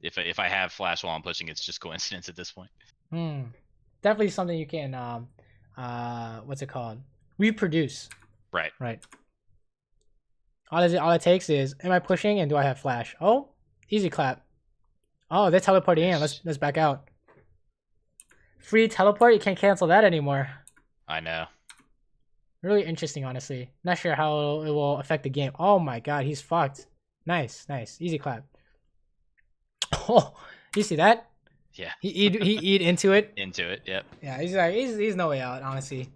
If I have flash while I'm pushing, it's just coincidence at this point. Definitely something you can what's it called? Reproduce. Right. All it takes is, am I pushing and do I have flash? Oh, easy clap. Oh, they're teleporting in. Let's back out. Free teleport. You can't cancel that anymore. I know. Really interesting, honestly. Not sure how it will affect the game. Oh my god, he's fucked. Nice. Easy clap. Oh, you see that? Yeah. He eat into it. Into it. Yep. Yeah, he's no way out, honestly.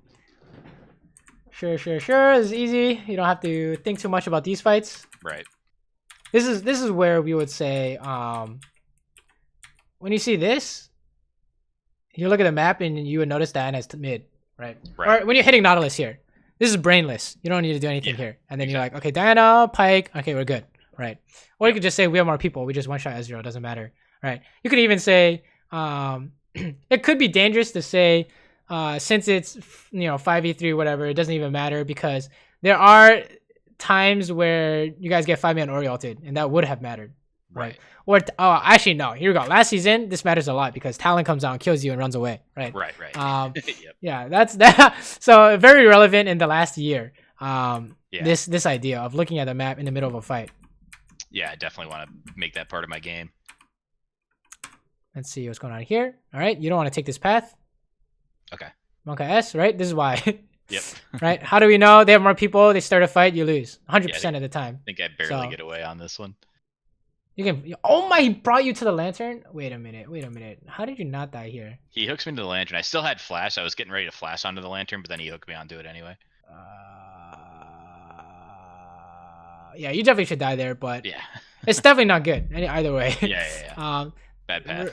Sure. This is easy. You don't have to think too much about these fights. Right. This is where we would say, when you see this, you look at the map and you would notice Diana is mid, right? Or when you're hitting Nautilus here, this is brainless. You don't need to do anything here. And then you're like, okay, Diana, Pike, okay, we're good, right? Or you could just say we have more people. We just one shot Ezreal, doesn't matter, right? You could even say, it could be dangerous to say, since it's 5v3 whatever, it doesn't even matter, because there are times where you guys get 5-man Ori ulted, and that would have mattered, right? Or actually no, here we go. Last season this matters a lot because Talon comes out and kills you and runs away, right? Right. Yep. Yeah, that's that. So very relevant in the last year. This idea of looking at the map in the middle of a fight. Yeah, I definitely want to make that part of my game. Let's see what's going on here. All right, you don't want to take this path. Okay. Monkey S, right? This is why. Yep. Right? How do we know? They have more people. They start a fight. You lose 100% of the time. I think I barely get away on this one. You can. Oh my! He brought you to the lantern. Wait a minute. How did you not die here? He hooks me to the lantern. I still had flash. I was getting ready to flash onto the lantern, but then he hooked me onto it anyway. Yeah, you definitely should die there, but yeah, it's definitely not good. Either way. Yeah. Bad path.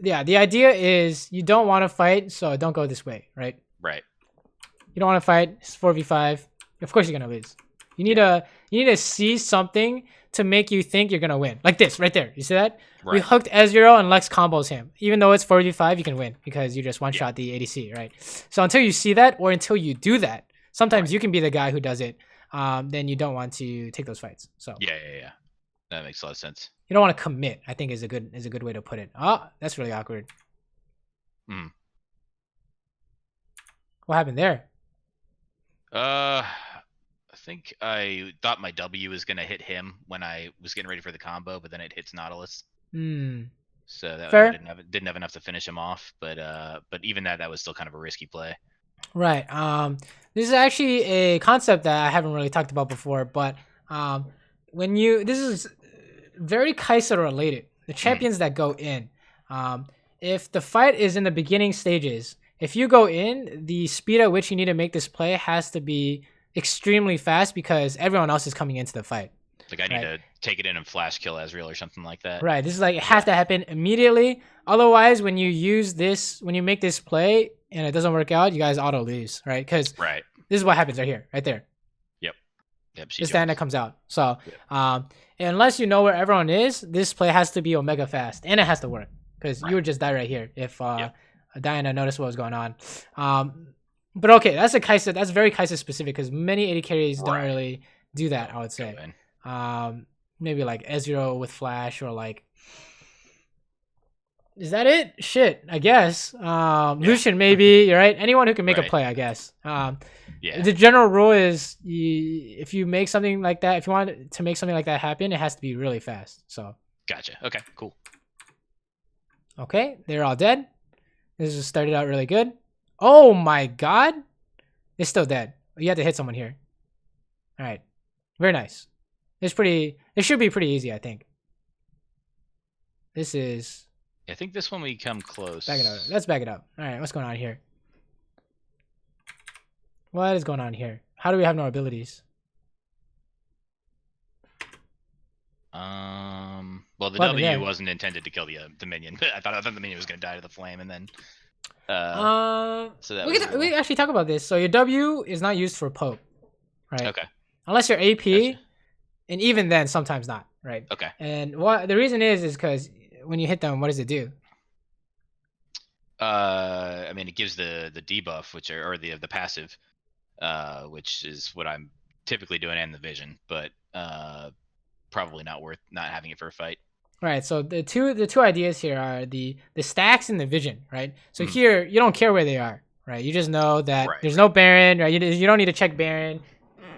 Yeah, the idea is you don't want to fight, so don't go this way, right? Right. You don't want to fight. It's 4v5. Of course you're gonna lose. You need to see something to make you think you're gonna win. Like this, right there. You see that? Right. We hooked Ezreal and Lex combos him. Even though it's 4v5, you can win because you just one-shot the ADC, right? So until you see that, or until you do that, sometimes you can be the guy who does it. Then you don't want to take those fights. So yeah. That makes a lot of sense. You don't want to commit, I think is a good way to put it. Oh, that's really awkward. What happened there? I think I thought my W was gonna hit him when I was getting ready for the combo, but then it hits Nautilus. So that I didn't have enough to finish him off. But even that was still kind of a risky play. Right. This is actually a concept that I haven't really talked about before, but this is very Kaisa related. The champions that go in, if the fight is in the beginning stages, if you go in, the speed at which you need to make this play has to be extremely fast because everyone else is coming into the fight. Like I need to take it in and flash kill Ezreal or something like that. Right. This is like it has to happen immediately. Otherwise, when you make this play and it doesn't work out, you guys auto lose, right? Because this is what happens right here, right there. Yep. This Diana comes out. So, unless you know where everyone is, this play has to be omega fast and it has to work because you would just die right here if Diana noticed what was going on. But okay, that's very Kaisa specific because many AD carries don't really do that, I would say. Maybe like Ezreal with flash or like, is that it? Shit, I guess. Lucian maybe, you're right. Anyone who can make a play, I guess. The general rule is if you make something like that, if you want to make something like that happen, it has to be really fast. So. Gotcha. Okay, cool. Okay, they're all dead. This just started out really good. Oh my god. It's still dead. You have to hit someone here. All right. Very nice. It should be pretty easy, I think. This is I think this one we come close. Back it up. Let's back it up. All right, what's going on here? What is going on here? How do we have no abilities? Well, the W wasn't intended to kill the minion, but I thought the minion was gonna die to the flame, and then. So that we actually talk about this. So your W is not used for poke, right? Okay. Unless you're AP, Gotcha. and even then, sometimes not, right? Okay. And what the reason is because when you hit them, what does it do? I mean, it gives the debuff, or the passive, which is what I'm typically doing, and the vision, but probably not worth not having it for a fight. Right. So the two ideas here are the stacks and the vision, right? So here you don't care where they are, right? You just know that there's no Baron, right? You don't need to check Baron.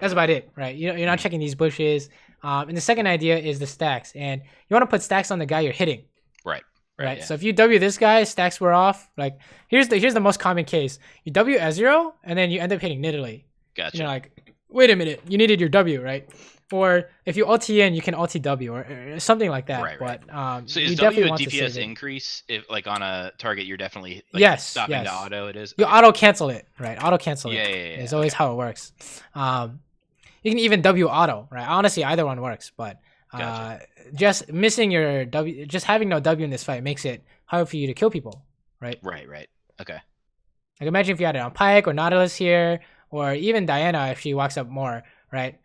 That's about it, right? You're not checking these bushes. And the second idea is the stacks, and you want to put stacks on the guy you're hitting. Right. Yeah. So if you W this guy, stacks were off. Like here's the most common case. You W Ezreal, and then you end up hitting Nidalee. Gotcha. You're like, wait a minute, you needed your W, right? Or if you ulti in, you can ulti W or something like that. Right. But so is you W definitely a want to DPS save it. increase if like on a target you're definitely stopping the auto? It is. You auto cancel it, right? Auto cancel it. Yeah. It's always how it works. You can even W auto, right? Honestly, either one works, but Gotcha. just missing your W, just having no W in this fight makes it hard for you to kill people, right? Right. Okay. Like imagine if you had it on Pyke or Nautilus here, or even Diana if she walks up more, right?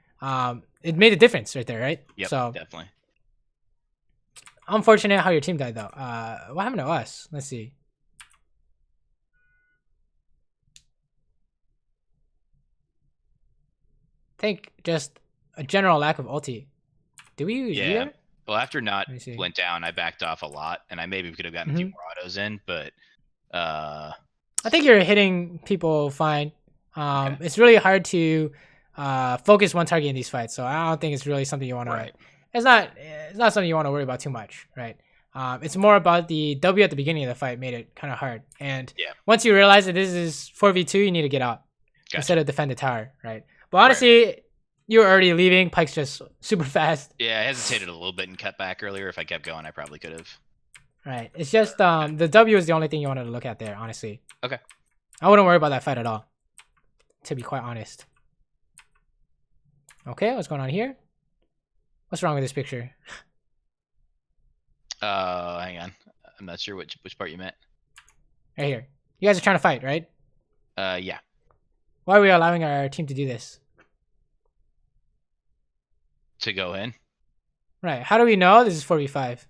It made a difference right there, right? Yep. So Definitely. unfortunate how your team died though. What happened to us? Let's see. I think just a general lack of ulti. Did we use either? Well, after Not Let me see. went down, I backed off a lot, and I maybe could have gotten a few more autos in, but I think you're hitting people fine. Okay. It's really hard to focus one target in these fights, so I don't think it's really something you want to. Right. It's not something you want to worry about too much, right? It's more about the W at the beginning of the fight made it kind of hard, and once you realize that this is 4v2, you need to get out instead of defend the tower, right? But honestly, you were already leaving. Pyke's just super fast. Yeah, I hesitated a little bit and cut back earlier. If I kept going, I probably could have. Right. It's just the W is the only thing you wanted to look at there, honestly. Okay. I wouldn't worry about that fight at all, to be quite honest. Okay, what's going on here? What's wrong with this picture? Hang on. I'm not sure which part you meant. Right here. You guys are trying to fight, right? Yeah. Why are we allowing our team to do this? To go in? Right. How do we know this is 4v5?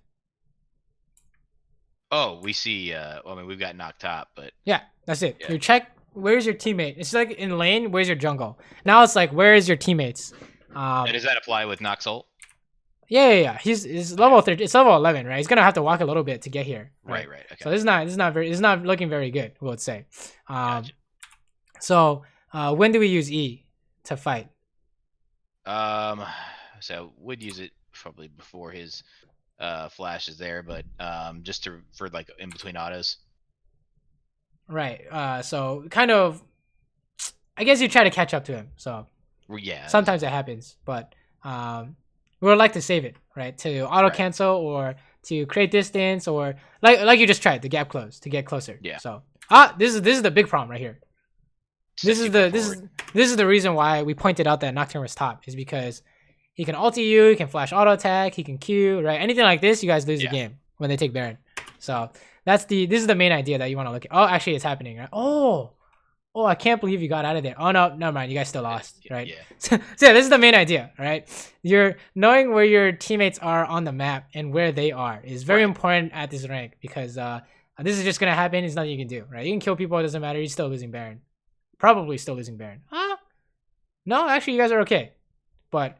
Oh, we see. Well, I mean, we've got knocked top, but yeah, that's it. Yeah. You check. Where's your teammate? It's like in lane. Where's your jungle? Now it's like, where is your teammates? And does that apply with Nox ult? Yeah. He's level 30. It's level 11, right? He's gonna have to walk a little bit to get here. Right. Okay. So this is not looking very good. We would say. Gotcha. So when do we use E to fight? So would use it probably before his flash is there, but just for like in between autos. Right. So kind of, I guess you try to catch up to him. So yeah, sometimes it happens, but we would like to save it, right? To auto cancel or to create distance, or like you just tried the gap close to get closer. Yeah. So this is the big problem right here. This is the reason why we pointed out that Nocturne was top, is because he can ulti you, he can flash auto attack, he can Q, right? Anything like this, you guys lose the game when they take Baron. So this is the main idea that you want to look at. Oh, actually, it's happening, right? Oh, I can't believe you got out of there. Oh no, never mind. You guys still lost, right? Yeah. So yeah, this is the main idea, right? You're knowing where your teammates are on the map and where they are is very important at this rank, because this is just gonna happen. There's nothing you can do, right? You can kill people, it doesn't matter. You're still losing Baron. Probably still losing Baron. No, actually, you guys are okay. But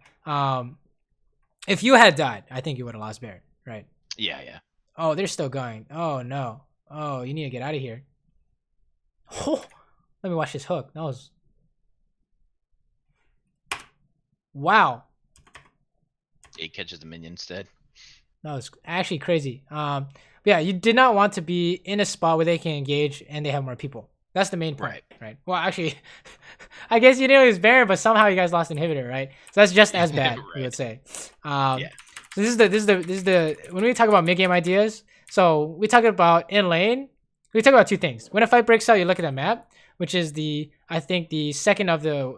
if you had died, I think you would have lost Baron, right? Yeah. Oh, they're still going. Oh no. Oh, you need to get out of here. Oh, let me watch this hook. That was, wow. He catches the minion instead. That was actually crazy. Yeah, you did not want to be in a spot where they can engage and they have more people. That's the main point, right? Well, actually, I guess you didn't lose Baron, but somehow you guys lost Inhibitor, right? So that's just as bad, we would say. So this is the when we talk about mid game ideas. So we talk about in lane. We talk about two things. When a fight breaks out, you look at the map, which is I think the second of the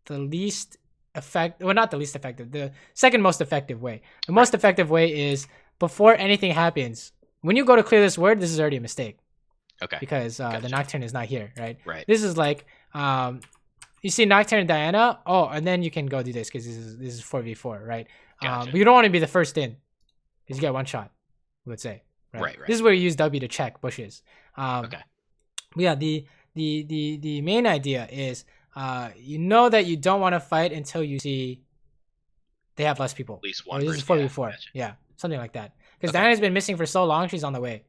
least not the least effective, the second most effective way. The most effective way is before anything happens. When you go to clear this word, this is already a mistake. Okay. Because the Nocturne is not here, right? Right. This is like you see Nocturne and Diana. Oh, and then you can go do this because this is 4v4, right? Gotcha. But you don't want to be the first in because you get one shot. I would say. Right. This is where you use W to check bushes. Okay. Yeah. The main idea is you know that you don't want to fight until you see they have less people. At least one. This is 4v4. Yeah, something like that. Because Diana's been missing for so long, she's on the way,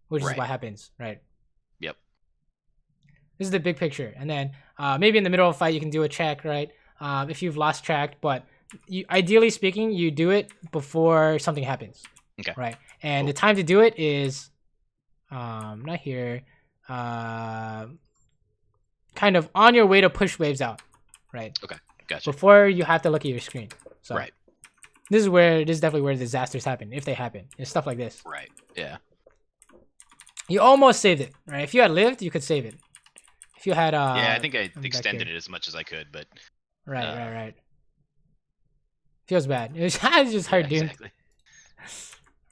which is what happens, right? Yep. This is the big picture, and then maybe in the middle of a fight you can do a check, right? If you've lost track, but ideally speaking, you do it before something happens. Okay. Right, and the time to do it is not here. Kind of on your way to push waves out, right? Okay, gotcha. Before you have to look at your screen. So right. This is definitely where disasters happen, if they happen. It's stuff like this. Right. Yeah. You almost saved it, right? If you had lived, you could save it. If you had yeah, I think I extended it as much as I could, but right. Feels bad. It's just hard, dude. Exactly.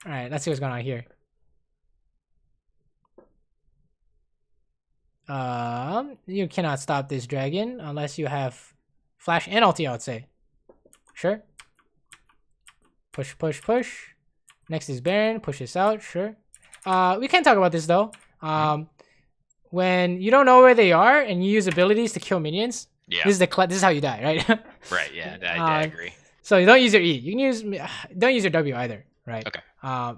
All right, let's see what's going on here. You cannot stop this dragon unless you have flash and ulti, I would say. Sure. Push. Next is Baron. Push this out. Sure. We can talk about this though. When you don't know where they are and you use abilities to kill minions, this is how you die, right? Right. Yeah, I agree. So you don't use your E. You can don't use your W either, right? Okay.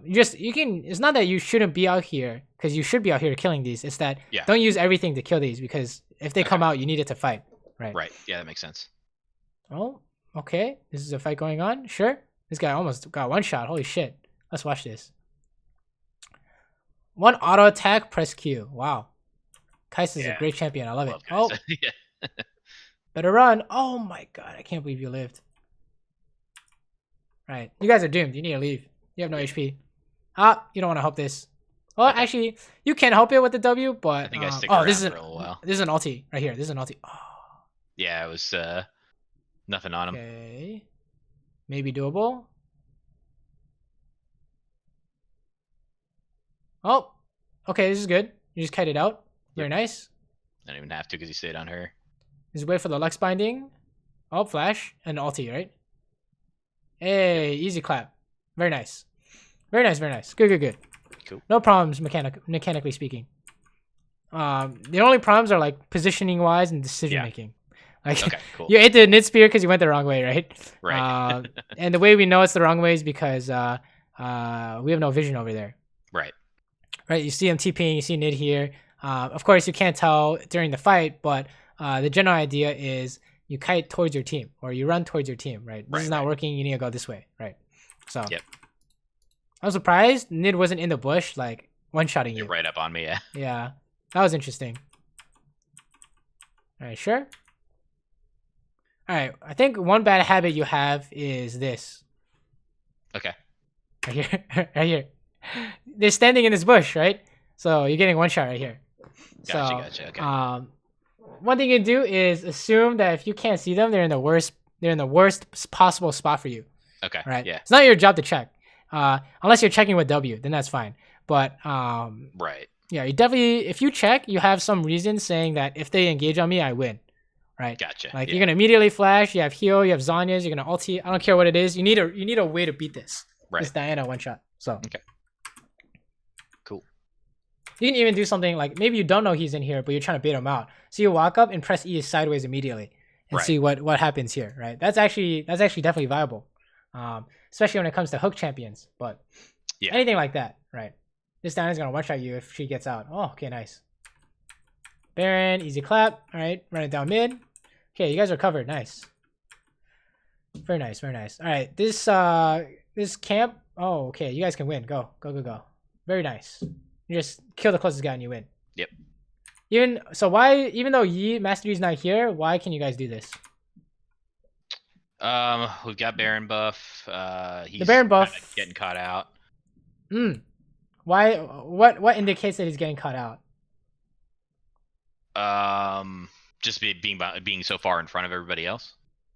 You can. It's not that you shouldn't be out here because you should be out here killing these. It's that don't use everything to kill these because if they come out, you need it to fight, right? Right. Yeah, that makes sense. Oh, okay. This is a fight going on. Sure. This guy almost got one shot. Holy shit. Let's watch this. One auto attack, press Q. Wow. Kaisa's a great champion. I love it. Oh, better run. Oh my god. I can't believe you lived. Right. You guys are doomed. You need to leave. You have no HP. You don't want to help this. Well, actually, you can help it with the W, but I think I stick around for a little while. This is an ulti right here. This is an ulti. Oh. Yeah, it was nothing on him. Okay. Maybe doable. Oh, okay. This is good. You just kite it out. Very nice. I don't even have to because he stayed on her. Just wait for the Lux binding. Oh, flash and ulti, right? Hey, easy clap. Very nice. Very nice. Good. Cool. No problems mechanically speaking. The only problems are like positioning wise and decision making. Like cool. You ate the Nid Spear because you went the wrong way, right? Right. And the way we know it's the wrong way is because we have no vision over there. Right. Right. You see him TPing, you see Nid here. Of course, you can't tell during the fight, but the general idea is you kite towards your team or you run towards your team, right? This is not working. You need to go this way, right? So I'm surprised Nid wasn't in the bush, like one-shotting you. You're right up on me, yeah. Yeah, that was interesting. All right, sure. All right, I think one bad habit you have is this. Okay. Right here, right here. They're standing in this bush, right? So you're getting one shot right here. Gotcha. Okay. One thing you do is assume that if you can't see them, they're in the worst possible spot for you. Okay. Right. Yeah. It's not your job to check. Unless you're checking with W, then that's fine. But right. Yeah, you definitely if you check, you have some reason saying that if they engage on me, I win. Right. Gotcha. Like you're gonna immediately flash. You have heal. You have Zanya's. You're gonna ulti. I don't care what it is. You need a way to beat this. Right. This Diana one shot. So. Okay. Cool. You can even do something like maybe you don't know he's in here, but you're trying to bait him out. So you walk up and press E sideways immediately and see what happens here. Right. That's actually definitely viable. Especially when it comes to hook champions. But anything like that, right? This Diana's gonna one shot you if she gets out. Oh, okay, nice. Baron, easy clap. All right, run it down mid. Okay, you guys are covered. Nice. Very nice. All right, this camp. Oh, okay, you guys can win. Go. Very nice. You just kill the closest guy and you win. Yep. Even though Master Yi's not here, why can you guys do this? We've got Baron buff. He's the Baron buff getting caught out. Why? What indicates that he's getting cut out? Just being so far in front of everybody else.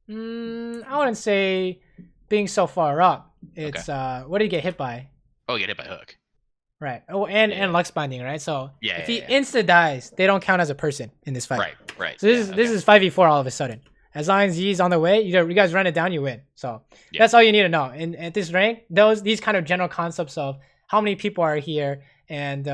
I wouldn't say being so far up. It's what did he get hit by? Oh, get hit by hook. Right. Oh, and Lux binding, right? So Yeah, if he insta dies, they don't count as a person in this fight. Right. So this is 5v4 all of a sudden. As long as he's on the way, you guys run it down, you win. So that's all you need to know. And at this rank, these kind of general concepts of how many people are here, and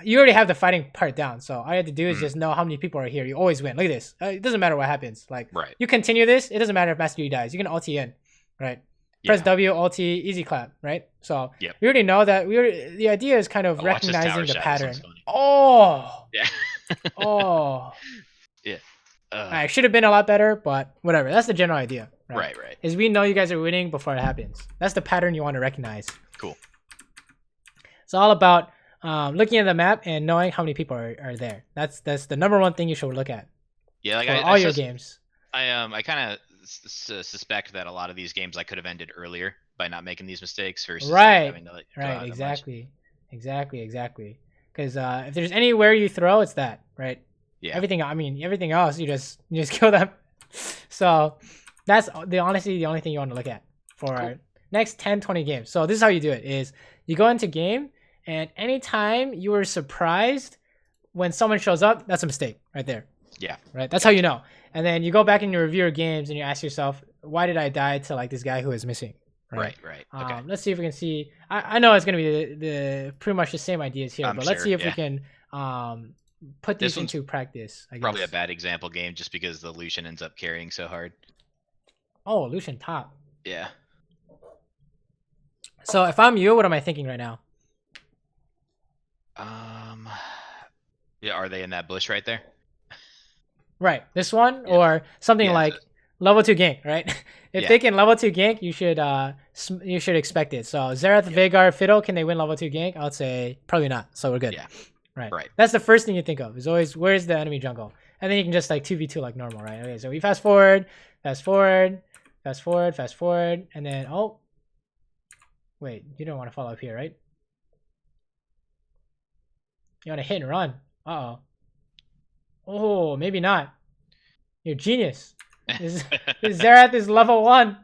you already have the fighting part down. So all you have to do is just know how many people are here. You always win. Look at this. It doesn't matter what happens. Like you continue this, it doesn't matter if Master Yi dies. You can ulti in, right? Press W, ulti, easy clap, right? So we already know that. The idea is kind of recognizing the pattern. Oh, yeah. Oh, yeah. I should have been a lot better, but whatever. That's the general idea. Right. Is we know you guys are winning before it happens. That's the pattern you want to recognize. Cool. It's all about looking at the map and knowing how many people are there. That's the number one thing you should look at. Yeah, like for all your games. I kind of suspect that a lot of these games I could have ended earlier by not making these mistakes versus having to exactly. Because if there's anywhere you throw, it's that, right? Yeah. Everything else you just kill them. So that's honestly the only thing you want to look at for our next 10-20 games. So this is how you do it: is you go into game, and anytime you are surprised when someone shows up, that's a mistake right there. Yeah. Right. That's how you know. And then you go back and you review your games and you ask yourself, why did I die to like this guy who is missing? Right. Okay. Let's see if we can see. I know it's gonna be the pretty much the same ideas here, but let's see if we can put these into practice. I guess. Probably a bad example game just because the Lucian ends up carrying so hard. Oh, Lucian top. Yeah. So if I'm you, what am I thinking right now? Yeah, are they in that bush right there? Right, this one or something like level 2 gank, right? If they can level 2 gank, you should expect it. So Xerath, Veigar, Fiddle, can they win level 2 gank? I would say probably not. So we're good. Yeah. Right. That's the first thing you think of. Is always where's the enemy jungle, and then you can just like 2v2 like normal, right? Okay, so we fast forward, and then wait, you don't want to follow up here, right? You want to hit and run. Oh, maybe not. You're genius. This Xerath is level 1.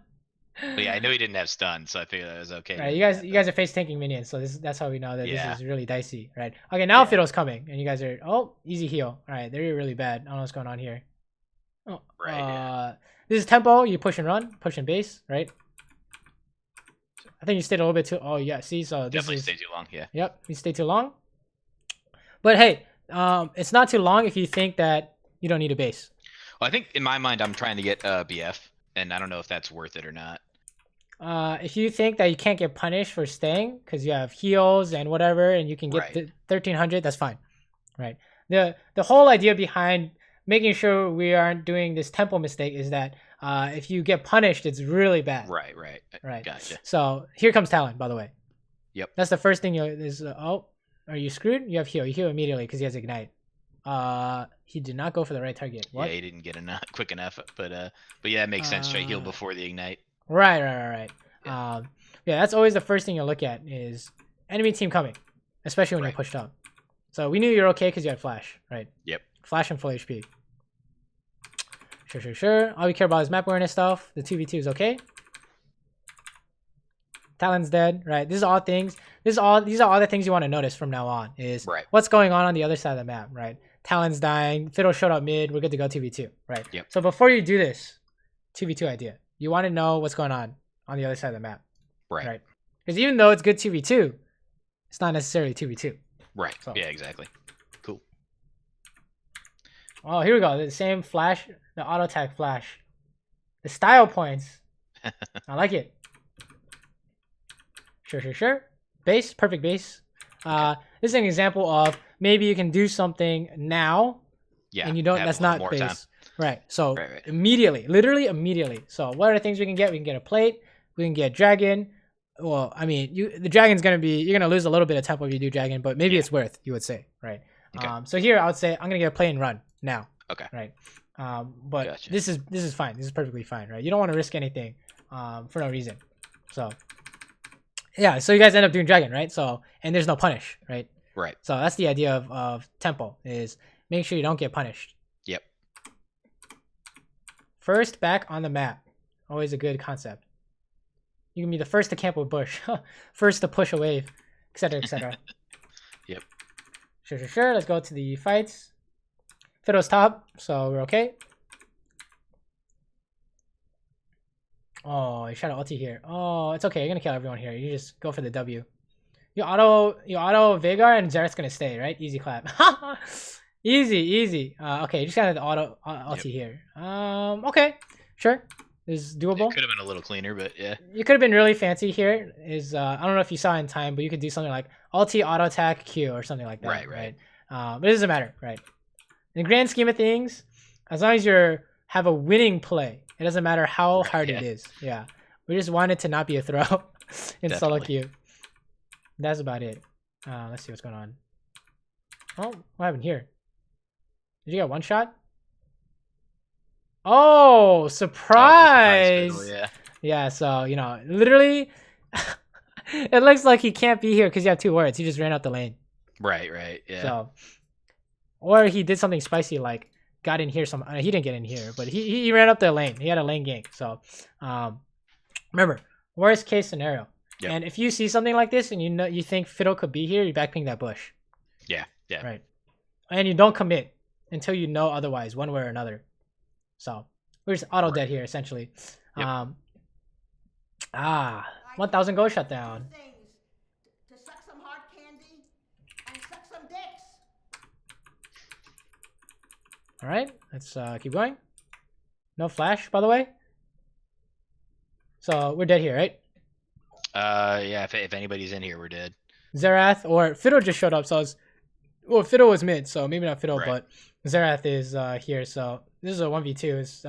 But yeah, I knew he didn't have stun, so I figured that was okay. Right, you guys are face tanking minions, so that's how we know that this is really dicey, right? Okay, now Fiddle's coming, and you guys are easy heal. All right, they're really bad. I don't know what's going on here. This is tempo. You push and run, push and base, right? I think you stayed a little bit too. Oh yeah, see, so this definitely stayed too long. Yeah. Yep, you stayed too long. But hey, it's not too long if you think that you don't need a base. Well, I think in my mind I'm trying to get BF, and I don't know if that's worth it or not. If you think that you can't get punished for staying because you have heals and whatever, and you can get 1300, that's fine, right? The whole idea behind making sure we aren't doing this tempo mistake is that if you get punished, it's really bad. Right. Gotcha. So here comes talent, by the way. Yep. That's the first thing are you screwed? You have heal. You heal immediately because he has ignite. He did not go for the right target. What? Yeah, he didn't get enough quick enough, but yeah, it makes sense. Straight heal before the ignite. Right. Yeah. That's always the first thing you look at is enemy team coming, especially when you're pushed up. So we knew you're okay because you had flash, right? Yep. Flash and full HP. Sure. All we care about is map awareness stuff. The 2v2 is okay. Talon's dead, right? These are all these are all the things you want to notice from now on is what's going on the other side of the map, right? Talon's dying, Fiddle showed up mid, we're good to go 2v2, right? Yep. So before you do this 2v2 idea, you want to know what's going on the other side of the map. Right? Because even though it's good 2v2, it's not necessarily 2v2. Right. So. Yeah, exactly. Cool. Oh, here we go. The same flash, the auto attack flash. The style points. I like it. Sure. Base, perfect base. This is an example of maybe you can do something now. Yeah. And you don't. That's not base. Time. Right. So immediately, literally immediately. So what are the things we can get? We can get a plate. We can get dragon. Well, I mean, the dragon's you're gonna lose a little bit of tempo if you do dragon, but maybe it's worth. You would say, right? Okay. So here I would say I'm gonna get a plate and run now. Okay. Right. But this is fine. This is perfectly fine, right? You don't want to risk anything, for no reason. So Yeah, so you guys end up doing dragon, right? So and there's no punish, right? Right. So that's the idea of tempo is make sure you don't get punished. Yep. First back on the map. Always a good concept. You can be the first to camp with bush, first to push a wave, etc., etc. Yep. Sure. Let's go to the fights. Fiddle's top, so we're okay. Oh, you shot an ulti here. Oh, it's okay. You're gonna kill everyone here. You just go for the W. You auto Veigar and Xerath's gonna stay, right? Easy clap. easy. Okay, you just got the auto ulti here. Okay, sure. Is doable. It could have been a little cleaner, but yeah. You could have been really fancy here. Is I don't know if you saw in time, but you could do something like ulti auto attack Q or something like that. Right. But it doesn't matter, right? In the grand scheme of things, as long as you have a winning play, it doesn't matter how hard it is. Yeah, we just want it to not be a throw in solo queue. That's about it. Let's see what's going on. Oh, what happened here? Did you get one shot? Oh, surprise! Yeah, so, you know, literally, it looks like he can't be here because you have 2 words. He just ran out the lane. Right, yeah. So, or he did something spicy like got in here. He didn't get in here, but he ran up the lane. He had a lane gank. So, remember, worst case scenario. Yep. And if you see something like this and you think Fiddle could be here, you backping that bush. Yeah. Right. And you don't commit until you know otherwise, one way or another. So we're just auto dead here essentially. Yep. 1000 gold shutdown. To suck some hard candy and suck some dicks. All right, let's keep going. No flash, by the way. So we're dead here, right? Yeah. If anybody's in here, we're dead. Xerath or Fiddle just showed up, so Fiddle was mid, so maybe not Fiddle, but Xerath is here. So this is a 1v2. It's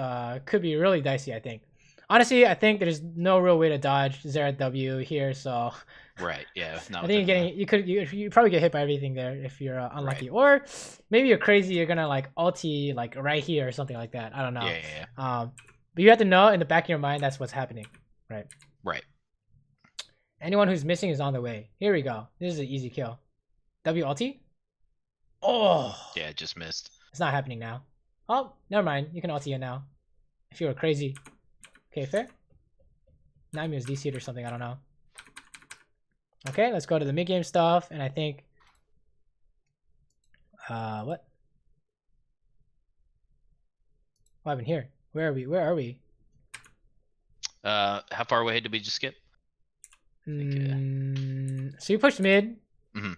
could be really dicey, I think. Honestly, I think there's no real way to dodge Xerath W here, so right, yeah. I think you probably get hit by everything there if you're unlucky, or maybe you're crazy. You're gonna like ulti like right here or something like that. I don't know. Yeah. But you have to know in the back of your mind that's what's happening, right? Right. Anyone who's missing is on the way. Here we go. This is an easy kill. W ulti. Oh. Yeah, just missed. It's not happening now. Oh, never mind. You can ulti it now. If you were crazy. Okay, fair. Naimi was DC'd or something. I don't know. Okay, let's go to the mid game stuff. And I think. What? What happened here? Where are we? How far away did we just skip? So you pushed mid. Mm-hmm. And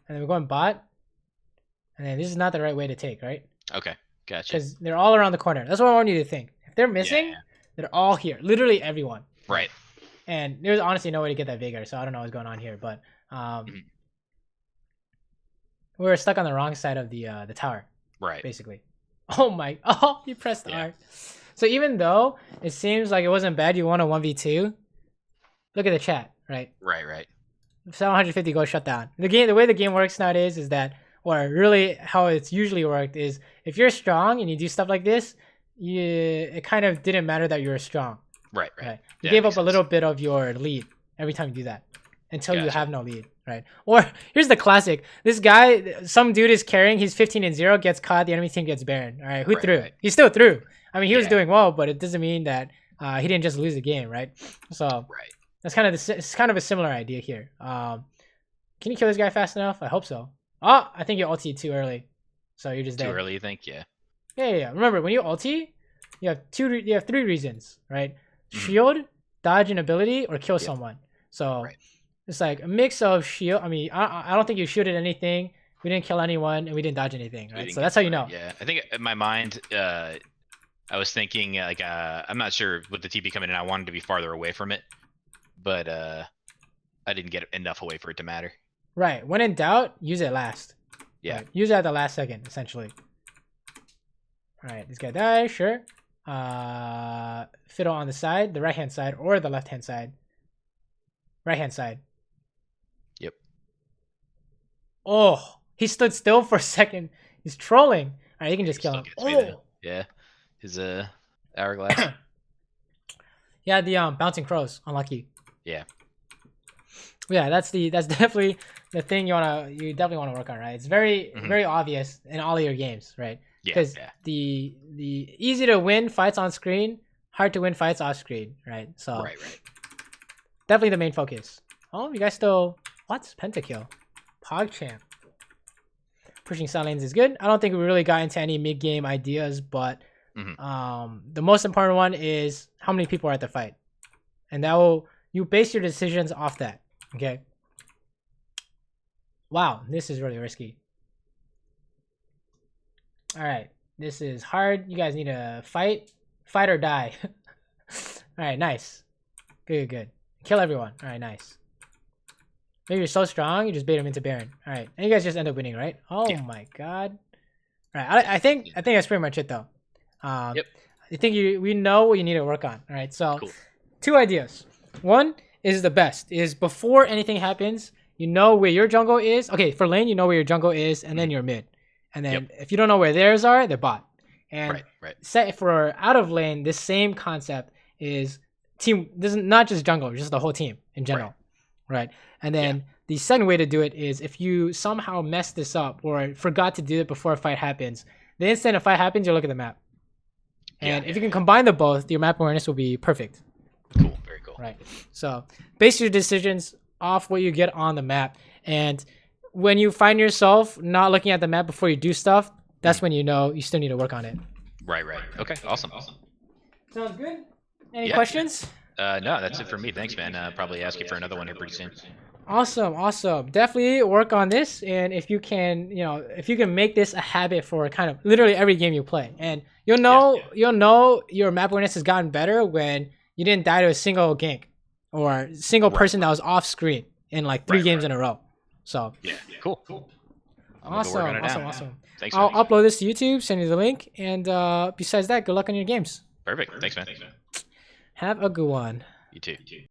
then we're going bot. And then this is not the right way to take, right? Okay, gotcha. Because they're all around the corner. That's what I want you to think. If they're missing, they're all here. Literally everyone. Right. And there's honestly no way to get that Veigar, so I don't know what's going on here. But we're stuck on the wrong side of the tower. Right. Basically. Oh my! Oh, you pressed R. So even though it seems like it wasn't bad, you won a 1v2. Look at the chat, right? Right. 750 goes shut down. The way the game works nowadays is that, or really how it's usually worked is, if you're strong and you do stuff like this, it kind of didn't matter that you were strong. Right. You gave up a little bit of your lead every time you do that until you have no lead, right? Or here's the classic: this guy, some dude is carrying, he's 15-0, gets caught, the enemy team gets Baron. All right, who threw? He still threw. I mean, he was doing well, but it doesn't mean that he didn't just lose the game, right? So that's kind of it's kind of a similar idea here. Can you kill this guy fast enough? I hope so. Oh, I think you ulti too early, so you're just dead. Too early, you think? Yeah. Remember, when you ulti, you have 3 reasons, right? Shield, dodge an ability, or kill someone. So it's like a mix of shield. I mean, I don't think you shielded anything. We didn't kill anyone, and we didn't dodge anything, right? So that's how you know. Yeah, I think in my mind, I was thinking like I'm not sure with the TP coming in. I wanted to be farther away from it, but I didn't get enough away for it to matter. Right. When in doubt, use it last. Yeah. Right. Use it at the last second, essentially. All right. This guy dies. Sure. Fiddle on the side, the right hand side, or the left hand side. Right hand side. Yep. Oh, he stood still for a second. He's trolling. All right, you can just kill him. Oh. Yeah. His hourglass. Yeah, the bouncing crows. Unlucky. Yeah. Yeah, that's definitely the thing you definitely wanna work on, right? It's very very obvious in all of your games, right? Yeah, Because yeah. the easy to win fights on screen, hard to win fights off screen, right? So Right, right. definitely the main focus. Oh, you guys still what's pentakill? PogChamp. Pushing side lanes is good. I don't think we really got into any mid game ideas, but the most important one is how many people are at the fight, and that will you base your decisions off that. Okay. Wow, this is really risky. All right, this is hard. You guys need to fight or die. All right, nice. Good, good. Kill everyone. All right, nice. Maybe you're so strong, you just bait him into Baron. All right, and you guys just end up winning, right? Oh my god. All right, I think that's pretty much it though. Yep. I think we know what you need to work on. All right, so Cool. 2 ideas. One is the best. Is before anything happens, you know where your jungle is. Okay, for lane, you know where your jungle is, and then your mid. And then if you don't know where theirs are, they're bot. And set for out of lane, this same concept is team. This is not just jungle, just the whole team in general, right? And then the second way to do it is if you somehow mess this up or forgot to do it before a fight happens, the instant a fight happens, you look at the map. And if you can combine the both, your map awareness will be perfect. Cool, very cool. Right. So base your decisions off what you get on the map. And when you find yourself not looking at the map before you do stuff, that's when you know you still need to work on it. Right, right. Okay, awesome. Sounds good. Any questions? No, that's it for me. Thanks, man. Probably ask you for another one here pretty soon. Awesome. Definitely work on this, and if you can, if you can make this a habit for kind of literally every game you play, and you'll know your map awareness has gotten better when you didn't die to a single gank or single person that was off screen in like 3 games in a row. So cool. Awesome. Thanks, I'll man. upload this to YouTube, send you the link, and besides that, good luck on your games. Perfect. Thanks, man. Have a good one. You too.